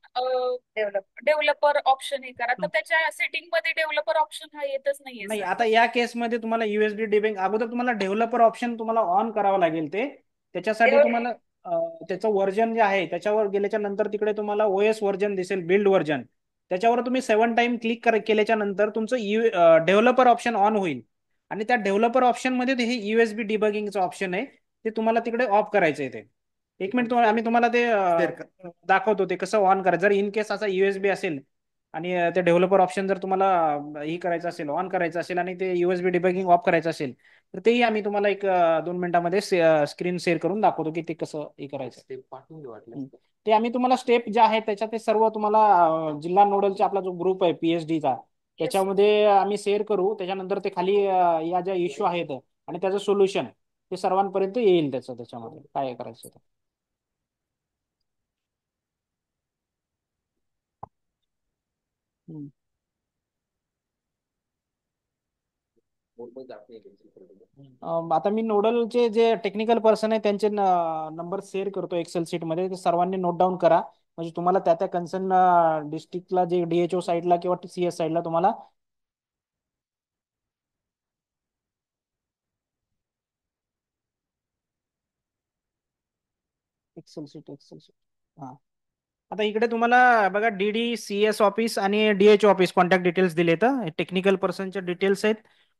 डेव्हलपर ऑप्शन हे करा, तर त्याच्या सेटिंग मध्ये डेव्हलपर ऑप्शन हा येतच नाहीये नाही, सर. आता या केसमध्ये तुम्हाला USB डिबिंग अगोदर तुम्हाला डेव्हलपर ऑप्शन तुम्हाला ऑन करावं लागेल. त्याच्यासाठी तुम्हाला त्याचं व्हर्जन जे आहे त्याच्यावर गेल्याच्या नंतर तिकडे तुम्हाला OS व्हर्जन दिसेल, बिल्ड व्हर्जन. त्याच्यावर तुम्ही 7 टाइम क्लिक केल्याच्या नंतर तुमचं डेव्हलपर ऑप्शन ऑन होईल. आणि त्या डेव्हलपर ऑप्शन मध्ये हे USB डिबगिंगचं ऑप्शन आहे, ते तुम्हाला तिकडे ऑफ करायचं आहे. ते एक मिनिट, आम्ही तुम्हाला ते दाखवतो ते कसं ऑन करायचं. जर इन केस असा USB असेल आणि ते डेव्हलपर ऑप्शन जर तुम्हाला ही करायचं असेल, ऑन करायचं असेल, आणि ते USB डिबगिंग ऑफ करायचं असेल, तर तेही आम्ही तुम्हाला एक 2 मिनिटांमध्ये स्क्रीन शेअर करून दाखवतो की ते कसं हे करायचं. स्टेप पाठवून ते आम्ही तुम्हाला स्टेप ज्या आहेत त्याच्यात ते सर्व तुम्हाला जिल्हा नोडलचा आपला जो ग्रुप आहे PhD चा, त्याच्यामध्ये आम्ही शेअर करू. त्याच्यानंतर ते खाली या ज्या इश्यू आहेत आणि त्याचं सोल्युशन ते सर्वांपर्यंत येईल. त्याच्यामध्ये काय करायचं ते. हम्म. आता मी नोडलचे जे टेक्निकल पर्सन आहे त्यांचे नंबर शेअर करतो एक्सेल शीट मध्ये. ते सर्वांनी नोट डाऊन करा, म्हणजे तुम्हाला त्या त्या कन्सर्न डिस्ट्रिक्टला जे DHO साईडला किंवा CS साईडला तुम्हाला एक्सेल शीट हा. आता इकडे तुम्हाला बघा DD CS ऑफिस आणि DHO ऑफिस कॉन्टॅक्ट डिटेल्स दिले. तर टेक्निकल पर्सनचे डिटेल्स आहेत.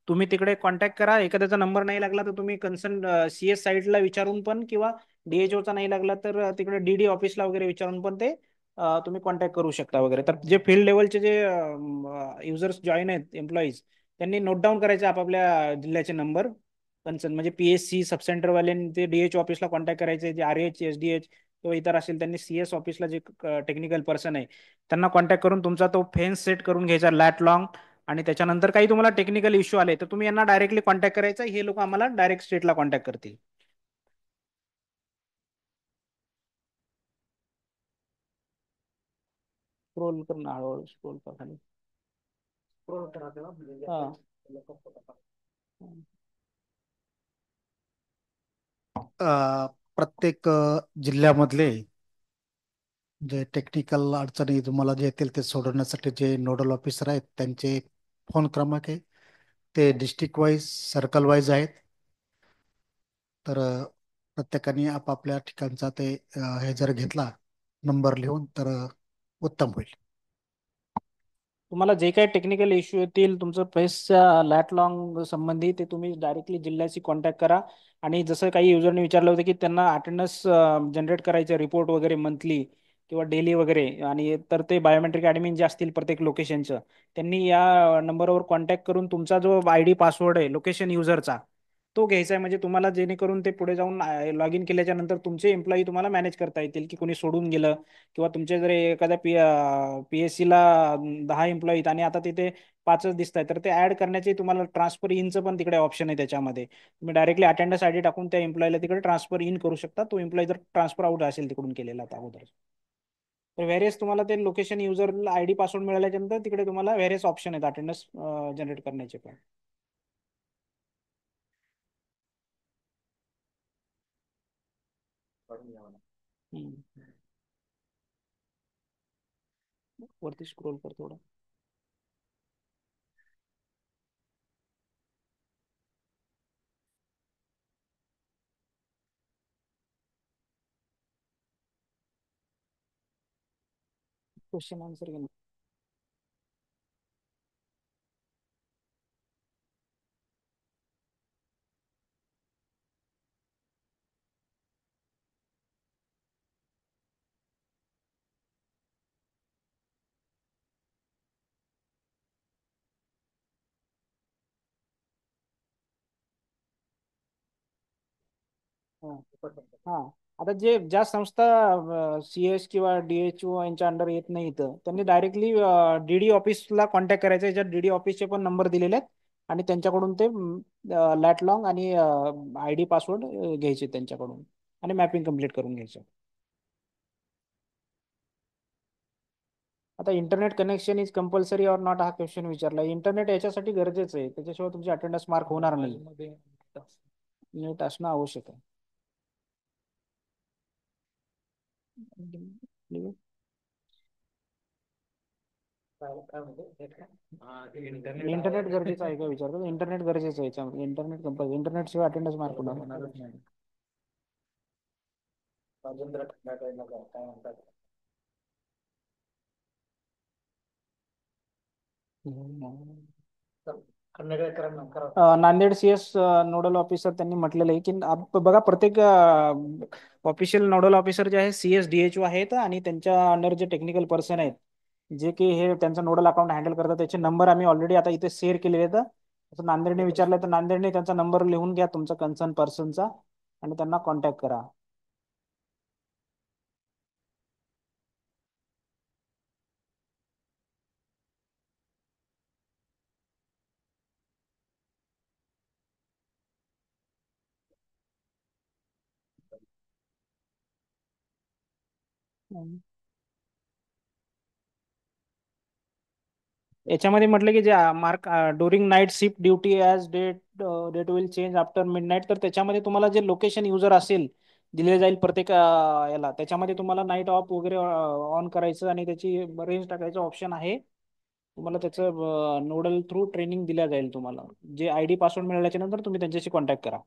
तुम्ही तिकडे कॉन्टॅक्ट करा. एखाद्याचा नंबर नाही लागला तर तुम्ही कन्सर्न CS साईडला विचारून पण, किंवा DHOचा नाही लागला तर तिकडे DD ऑफिसला वगैरे विचारून पण ते तुम्ही कॉन्टॅक्ट करू शकता वगैरे. तर जे फील्ड लेवलचे जे युजर्स जॉईन आहेत, एम्प्लॉईज, त्यांनी नोट डाऊन करायचे आपापल्या जिल्ह्याचे नंबर. कन्सर्न म्हणजे PSC सब सेंटरवाल्यांनी ते DHO ऑफिसला कॉन्टॅक्ट करायचे. जे RH SDH किंवा इतर असेल त्यांनी CS ऑफिसला जे टेक्निकल पर्सन आहे त्यांना कॉन्टॅक्ट करून तुमचा तो फेन्स सेट करून घ्यायचा लॅट लॉंग. आणि त्याच्यानंतर काही तुम्हाला टेक्निकल इश्यू आले तर तुम्ही यांना डायरेक्टली कॉन्टॅक्ट करायचा. हे लोक आम्हाला डायरेक्ट स्टेटला कॉन्टॅक्ट करतील. स्क्रोल कर ना, हळूहळू स्क्रोल कर खाली. हा. प्रत्येक जिल्ह्यामधले जे टेक्निकल अडचणी तुम्हाला जे येतील ते सोडवण्यासाठी जे नोडल ऑफिसर आहेत त्यांचे फोन क्रमांक आहे, ते डिस्ट्रिक्ट वाईज सर्कल वाईज आहेत. तर प्रत्येकाने आपापल्या ठिकाणचा ते हे जर घेतला नंबर लिहून तर उत्तम होईल. तुम्हाला जे काही टेक्निकल इश्यू येतील तुमचं प्रेसच्या लॅट लॉंग संबंधी ते तुम्ही डायरेक्टली जिल्ह्याशी कॉन्टॅक्ट करा. आणि जसं काही युजरने विचारलं होतं की त्यांना अटेंडन्स जनरेट करायचे रिपोर्ट वगैरे मंथली किंवा डेली वगैरे, आणि तर ते बायोमेट्रिक ॲडमिन जे असतील प्रत्येक लोकेशनचं, त्यांनी या नंबरवर कॉन्टॅक्ट करून तुमचा जो आय डी पासवर्ड आहे लोकेशन युजरचा तो घ्यायचा आहे. म्हणजे तुम्हाला जेणेकरून ते पुढे जाऊन लॉग इन केल्याच्या नंतर तुमचे एम्प्लॉई तुम्हाला मॅनेज करता येतील, की कोणी सोडून गेलं किंवा तुमचे जर एखाद्या PSC ला 10 एम्प्लॉई आणि आता तिथे 5च दिसत आहे, तर ते ऍड करण्याचे तुम्हाला ट्रान्सफर इनचं पण तिकडे ऑप्शन आहे. त्याच्यामध्ये तुम्ही डायरेक्टली अटेंडन्स आयडी टाकून त्या एम्प्लॉईला तिकडे ट्रान्सफर इन करू शकता, तो एम्प्लॉई जर ट्रान्सफर आउट असेल तिकडून केलेला आता अगोदर. तर व्हेरियस तुम्हाला ते लोकेशन युजरला आयडी पासवर्ड मिळाल्याच्या नंतर तिकडे तुम्हाला व्हेरियस ऑप्शन आहेत अटेंडन्स जनरेट करण्याचे पण. हम्म. वरती स्क्रोल कर थोडं. क्वेश्चन आन्सर घेणं. हा, आता जे ज्या संस्था CS किंवा DHO यांच्या अंडर येत नाही, तर त्यांनी डायरेक्टली DD ऑफिसला कॉन्टॅक्ट करायचं. याच्यात DD ऑफिसचे पण नंबर दिलेले आहेत आणि त्यांच्याकडून ते लॅट लॉंग आणि ID पासवर्ड घ्यायचे त्यांच्याकडून आणि मॅपिंग कम्प्लीट करून घ्यायचं. आता internet connection is compulsory or not हा क्वेश्चन विचारला. इंटरनेट याच्यासाठी गरजेचं आहे, त्याच्याशिवाय तुमची अटेंडन्स मार्क होणार नाही. नेट असणं आवश्यक आहे. इंटरनेट गरजेचं आहे का विचारतो. इंटरनेट गरजेचं आहे याच्यामध्ये. इंटरनेट कंपल्सरी, इंटरनेट शिवाय अटेंडन्स मार्क होणारच नाही. राजेंद्र काय म्हणतात. नांदेड CS नोडल ऑफिसर त्यांनी म्हटलेलं आहे की बघा प्रत्येक ऑफिशियल नोडल ऑफिसर जे आहे CS DHO आहेत आणि त्यांच्या अंडर जे टेक्निकल पर्सन आहेत जे की हे त्यांचं नोडल अकाउंट हँडल करतात, त्याचे नंबर आम्ही ऑलरेडी आता इथे शेअर केलेले आहेत. तर नांदेडने विचारलं तर नांदेडने त्यांचा नंबर लिहून घ्या तुमचा कन्सर्न पर्सनचा आणि त्यांना कॉन्टॅक्ट करा. याच्यामध्ये म्हटलं की जे mark during night shift duty as date will change after midnight, तर त्याच्यामध्ये तुम्हाला जे लोकेशन युजर असेल दिले जाईल प्रत्येक याला, त्याच्यामध्ये तुम्हाला नाईट ऑफ वगैरे ऑन करायचं आणि त्याची रेंज टाकायचं ऑप्शन आहे. तुम्हाला त्याचं नोडल थ्रू ट्रेनिंग दिल्या जाईल तुम्हाला. जे ID पासवर्ड मिळाल्याच्या नंतर तुम्ही त्यांच्याशी कॉन्टॅक्ट करा.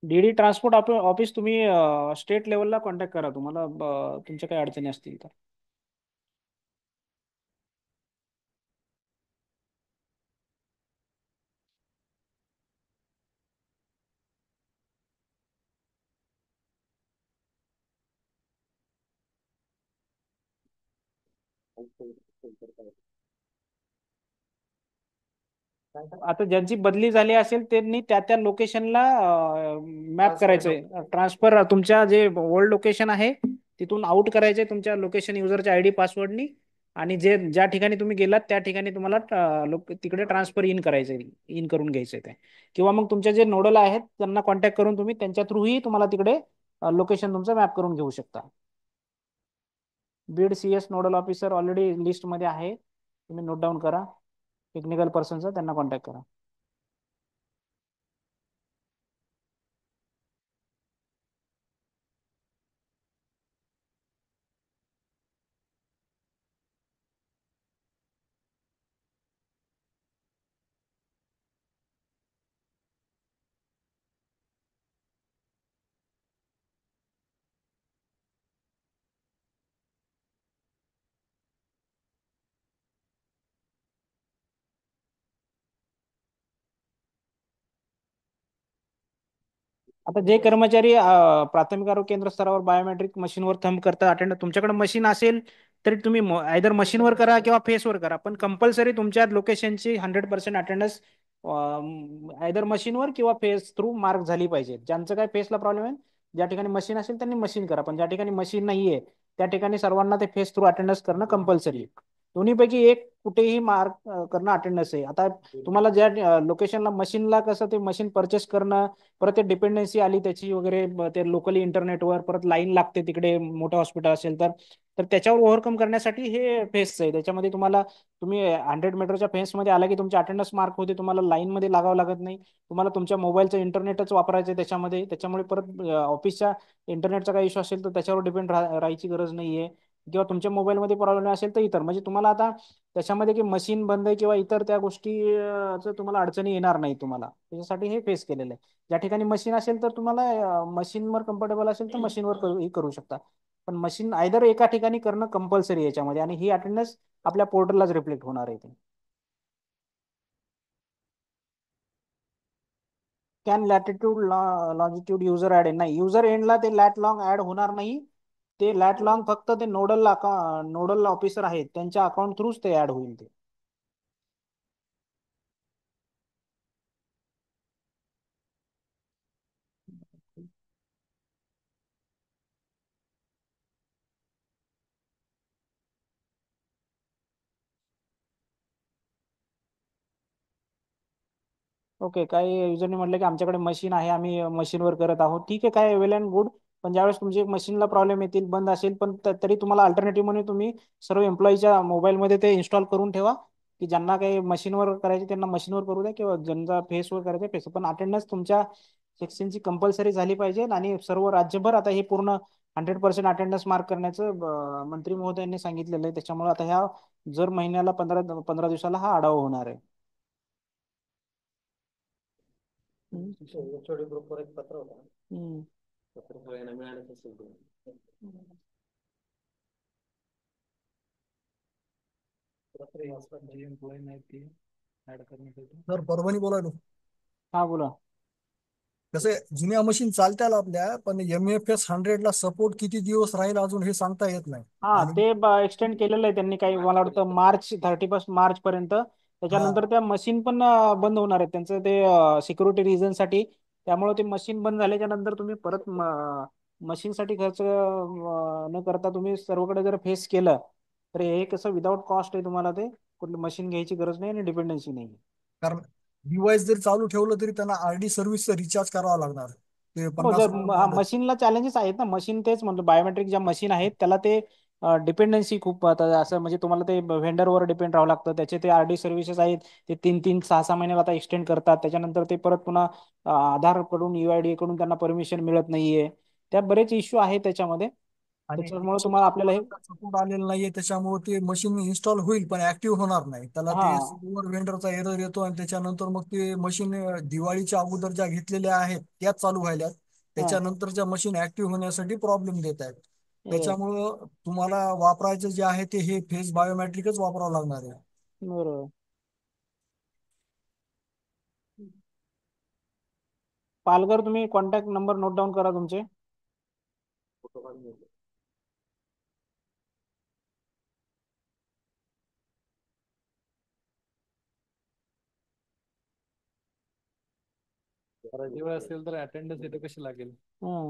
DD ट्रान्सपोर्ट ऑफिस तुम्ही स्टेट लेवलला कॉन्टॅक्ट करा तुम्हाला तुमच्या काही अडचणी असतील तर. आता ज्यांची बदली झाली असेल त्यांनी त्या त्या लोकेशनला मॅप करायचंय. ट्रान्सफर तुमच्या जे ओल्ड लोकेशन आहे तिथून आउट करायचंय तुमच्या लोकेशन युजरच्या ID पासवर्डनी, आणि जे ज्या ठिकाणी तुम्ही गेलात त्या ठिकाणी तुम्हाला तिकडे ट्रान्सफर इन करायचंय, इन करून घ्यायचंय ते. किंवा मग तुमचे जे नोडल आहेत त्यांना कॉन्टॅक्ट करून तुम्ही त्यांच्या थ्रूही तुम्हाला तिकडे लोकेशन तुमचं मॅप करून घेऊ शकता. Beed CS nodal officer already लिस्टमध्ये आहे, तुम्ही नोट डाऊन करा. टेक्निकल पर्सनचा त्यांना कॉन्टॅक्ट करा. आता जे कर्मचारी प्राथमिक आरोग्य केंद्र स्तरावर बायोमेट्रिक मशीनवर थंब करता अटेंड, तुमच्याकडे मशीन असेल तरी तुम्ही आयदर मशीनवर करा किंवा फेसवर करा, पण कंपल्सरी तुमच्या लोकेशनची 100% अटेंडन्स आयदर मशीनवर किंवा फेस थ्रू मार्क झाली पाहिजे. ज्यांचं काय फेसला प्रॉब्लेम आहे, ज्या ठिकाणी मशीन असेल त्यांनी मशीन करा, पण ज्या ठिकाणी मशीन नाहीये त्या ठिकाणी सर्वांना ते फेस थ्रू अटेंडन्स करणं कंपल्सरी. दोन्हीपैकी एक कुठेही मार्क करणं अटेंडन्स आहे. आता तुम्हाला ज्या लोकेशनला मशीनला कसं ते मशीन परचेस करणं, परत ते डिपेंडन्सी आली त्याची वगैरे, ते लोकली इंटरनेटवर परत लाईन लागते तिकडे, मोठं हॉस्पिटल असेल तर तर त्याच्यावर ओव्हरकम करण्यासाठी हे फेस आहे. त्याच्यामध्ये तुम्ही 100 मीटरच्या फेन्समध्ये आला की तुमचे अटेंडन्स मार्क होते, तुम्हाला लाईनमध्ये लागावं लागत नाही, तुम्हाला तुमच्या मोबाईलचं इंटरनेटच वापरायचं आहे त्याच्यामध्ये. त्याच्यामुळे परत ऑफिसच्या इंटरनेटचा काही इश्यू असेल तर त्याच्यावर डिपेंड राहायची गरज नाहीये, किंवा तुमच्या मोबाईलमध्ये प्रॉब्लेम असेल तर इतर, म्हणजे तुम्हाला आता त्याच्यामध्ये की मशीन बंद आहे किंवा इतर त्या गोष्टी तुम्हाला अडचणी येणार नाही तुम्हाला, त्याच्यासाठी हे फेस केलेलं आहे. ज्या ठिकाणी मशीन असेल तर तुम्हाला मशीनवर कम्फर्टेबल असेल तर मशीनवर करू शकता, पण मशीन आयदर एका ठिकाणी करणं कंपल्सरी याच्यामध्ये, आणि ही अटेंडन्स आपल्या पोर्टललाच रिफ्लेक्ट होणार आहे ते. कॅन लॅटिट्यूड लॉंजिट्यूड युजर ऍड नाही, युजर एंडला ते लॅट लॉंग ऍड होणार नाही. ते लॅट लॉंग फक्त ते नोडल ऑफिसर आहेत त्यांच्या अकाउंट थ्रूच ते ऍड होईल ते. ओके, काही युजरने म्हटलं की आमच्याकडे मशीन आहे, आम्ही मशीनवर करत आहोत. ठीक आहे, काय वेल अँड गुड, पण ज्यावेळेस तुमची मशीनला प्रॉब्लेम येतील, बंद असेल, पण तरी तुम्हाला अल्टरनेटिव्ह म्हणून तुम्ही सर्व एम्प्लॉईच्या मोबाईलमध्ये ते इन्स्टॉल करून ठेवा, की ज्यांना काही मशीनवर करायचे त्यांना मशीनवर करू द्या, किंवा ज्यांचा फेसवर करायचं फेस, पण अटेंडन्स तुमच्या सेक्शनची कंपल्सरी झाली पाहिजे. आणि सर्व राज्यभर आता हे पूर्ण 100% अटेंडन्स मार्क करण्याचं मंत्री महोदयांनी सांगितलेलं आहे. त्याच्यामुळे आता ह्या जर महिन्याला 15 दिवसाला हा आढावा होणार आहे. HOD ग्रुपवर एक पत्र होतं. पत्र सगळ्यांना मिळालं असेल. सर परभणी बोलायलो. हा बोला. कसे जुन्या मशीन चालत्याल आपल्या, पण MFS 100 ला सपोर्ट किती दिवस राहील अजून हे सांगता येत नाही. हा, आणि ते एक्सटेंड केलेलं आहे त्यांनी, काही मला वाटतं 31 मार्च पर्यंत. हा, त्याच्यानंतर त्या मशीन पण बंद होणार आहेत त्यांचं ते सिक्युरिटी रिझन साठी. त्यामुळे ते मशीन बंद झाल्याच्या नंतर तुम्ही परत मशीनसाठी खर्च न करता तुम्ही सर्वकडे जर फेस केलं तर हे कसं विदाऊट कॉस्ट आहे, तुम्हाला ते कुठली मशीन घ्यायची गरज नाही आणि डिपेंडन्सी नाही. कारण डिव्हाइस जरी चालू ठेवलं तरी त्यांना RD सर्व्हिसचं रिचार्ज करावा लागणार. ते हो, जर 50 रुपये झालं. मशीनला चॅलेंजेस आहेत ना, मशीन तेच म्हणतो, बायोमेट्रिक ज्या मशीन आहेत त्याला ते डिपेंडन्सी खूप आता असं, म्हणजे तुम्हाला ते व्हेंडरवर डिपेंड राहावं लागतं. त्याचे ते RD सर्व्हिसेस आहेत, ते 3-3, 6-6 महिन्याला आता एक्सटेंड करतात. त्याच्यानंतर ते परत पुन्हा आधार कडून UID कडून त्यांना परमिशन मिळत नाहीये. त्या बरेच इश्यू आहेत त्याच्यामध्ये. आणि त्याच्यामुळे तुम्हाला आपल्याला हे सपोर्ट आलेलं नाहीये, त्याच्यामुळे ते मशीन इन्स्टॉल होईल पण ऍक्टिव्ह होणार नाही. त्याला हा ते सिल्वर वेंडरचा एरर येतो आणि त्याच्यानंतर मग ते मशीन दिवाळीच्या अगोदर ज्या घेतलेल्या आहेत त्याच चालू व्हायल्यात. हा त्याच्यानंतरच्या मशीन ऍक्टिव्ह होण्यासाठी प्रॉब्लेम देत आहेत. येस, त्याच्यामुळं तुम्हाला वापरायचं जे आहे ते हे फेस बायोमेट्रिकच वापरावं लागणार आहे. बरोबर. पालघर, तुम्ही कॉन्टॅक्ट नंबर नोट डाऊन करा तुमचे. रविवार असेल तर अटेंडन्स इथे कशी लागेल?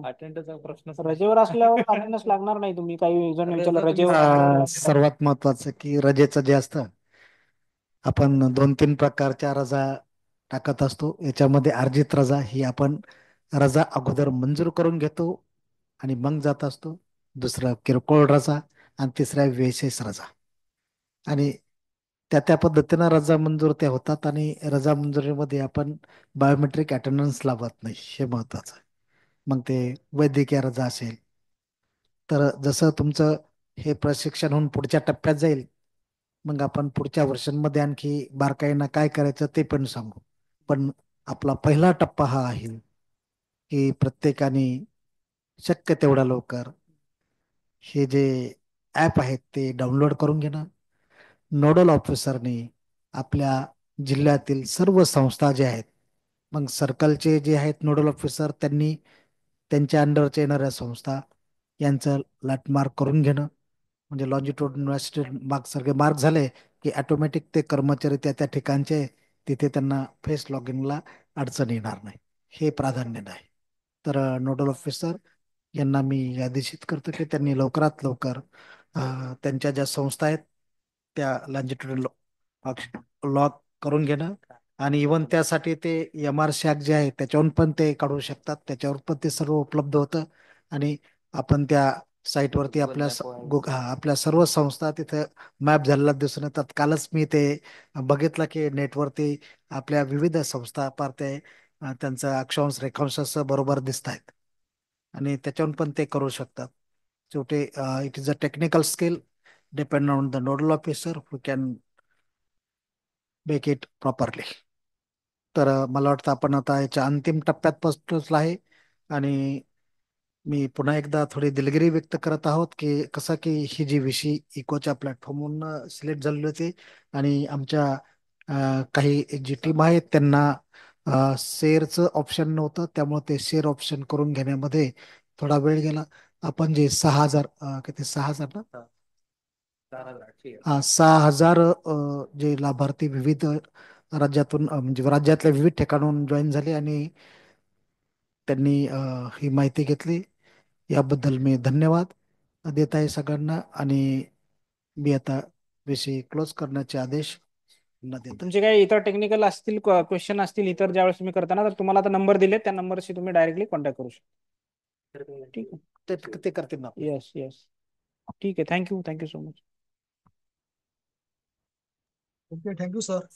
अटेंडन्सचा प्रश्न रजेवर असल्यावर अटेंडन्स लागणार नाही. तुम्ही काही जण विचारलं रजेवर सर्वात महत्वाचं की रजेचं जे असतं, आपण 2-3 प्रकारच्या रजा टाकत असतो. याच्यामध्ये अर्जित रजा ही आपण रजा अगोदर मंजूर करून घेतो आणि मग जात असतो. दुसरं किरकोळ रजा आणि तिसरा आहे विशेष रजा. आणि त्या त्या पद्धतीनं रजा मंजूर त्या होतात आणि रजा मंजुरीमध्ये आपण बायोमेट्रिक अटेंडन्स लावत नाही, हे महत्वाचं आहे. मग ते वैद्यकीय रजा असेल तर जसं तुमचं हे प्रशिक्षण होऊन पुढच्या टप्प्यात जाईल, मग आपण पुढच्या वर्षांमध्ये आणखी बारकाईनं काय करायचं ते पण सांगू. पण आपला पहिला टप्पा हा आहे की प्रत्येकाने शक्य तेवढ्या लवकर हे जे ॲप आहेत ते डाउनलोड करून घेणं. नोडल ऑफिसरने आपल्या जिल्ह्यातील सर्व संस्था जे आहेत, मग सर्कलचे जे आहेत नोडल ऑफिसर, त्यांनी त्यांच्या अंडरच्या येणाऱ्या संस्था यांचं लॅटमार्क करून घेणं. म्हणजे लॉन्जिट्यूड युनिव्हर्सिटी मार्क सारखे मार्क झाले की ऑटोमॅटिक ते कर्मचारी त्या त्या ठिकाणचे तिथे त्यांना फेस लॉगिनला अडचण येणार नाही, हे प्राधान्य आहे. तर नोडल ऑफिसर यांना मी आदेशित करतो की त्यांनी लवकरात लवकर त्यांच्या ज्या संस्था आहेत त्या लॉन्जिट्यूड लॉक करून घेणं. आणि इवन त्यासाठी ते MR शॅक जे आहे त्याच्यावरून पण ते काढू शकतात, त्याच्यावर पण ते सर्व उपलब्ध होतं. आणि आपण त्या साईटवरती आपल्या सर्व संस्था तिथे मॅप झालेला दिसून येतात. कालच मी ते बघितलं की नेटवरती आपल्या विविध संस्था पार ते त्यांचं अक्षांश रेखांश बरोबर दिसत आहेत आणि त्याच्यावरून पण ते करू शकतात. शेवटी it is a technical skill depend on the nodal officer who can make it properly. तर मला वाटतं आपण आता याच्या अंतिम टप्प्यात पोहोचलो आहे. आणि मी पुन्हा एकदा थोडी दिलगिरी व्यक्त करत आहोत की कसं की ही जी विषय इकोच्या प्लॅटफॉर्मवरून सिलेक्ट झालेली होती आणि आमच्या काही जी टीम आहेत त्यांना शेअरचं ऑप्शन नव्हतं, त्यामुळे ते शेअर ऑप्शन करून घेण्यामध्ये थोडा वेळ गेला. आपण जे 6,000 किती 6,000 ना 6,000 जे लाभार्थी विविध राज्यातून म्हणजे राज्यातल्या विविध ठिकाणाहून जॉईन झाले आणि त्यांनी ही माहिती घेतली, याबद्दल मी धन्यवाद देत आहे सगळ्यांना. आणि मी आता विषय क्लोज करण्याचे आदेश देत आहे. तुमचे काही इतर टेक्निकल असतील क्वेश्चन असतील इतर ज्यावेळेस तुम्ही करताना, तर तुम्हाला आता नंबर दिले त्या नंबरशी तुम्ही डायरेक्टली कॉन्टॅक्ट करू शकता. ठीक आहे, ते करतील ना. येस येस, ठीक आहे. Thank you so much. Okay, thank you sir.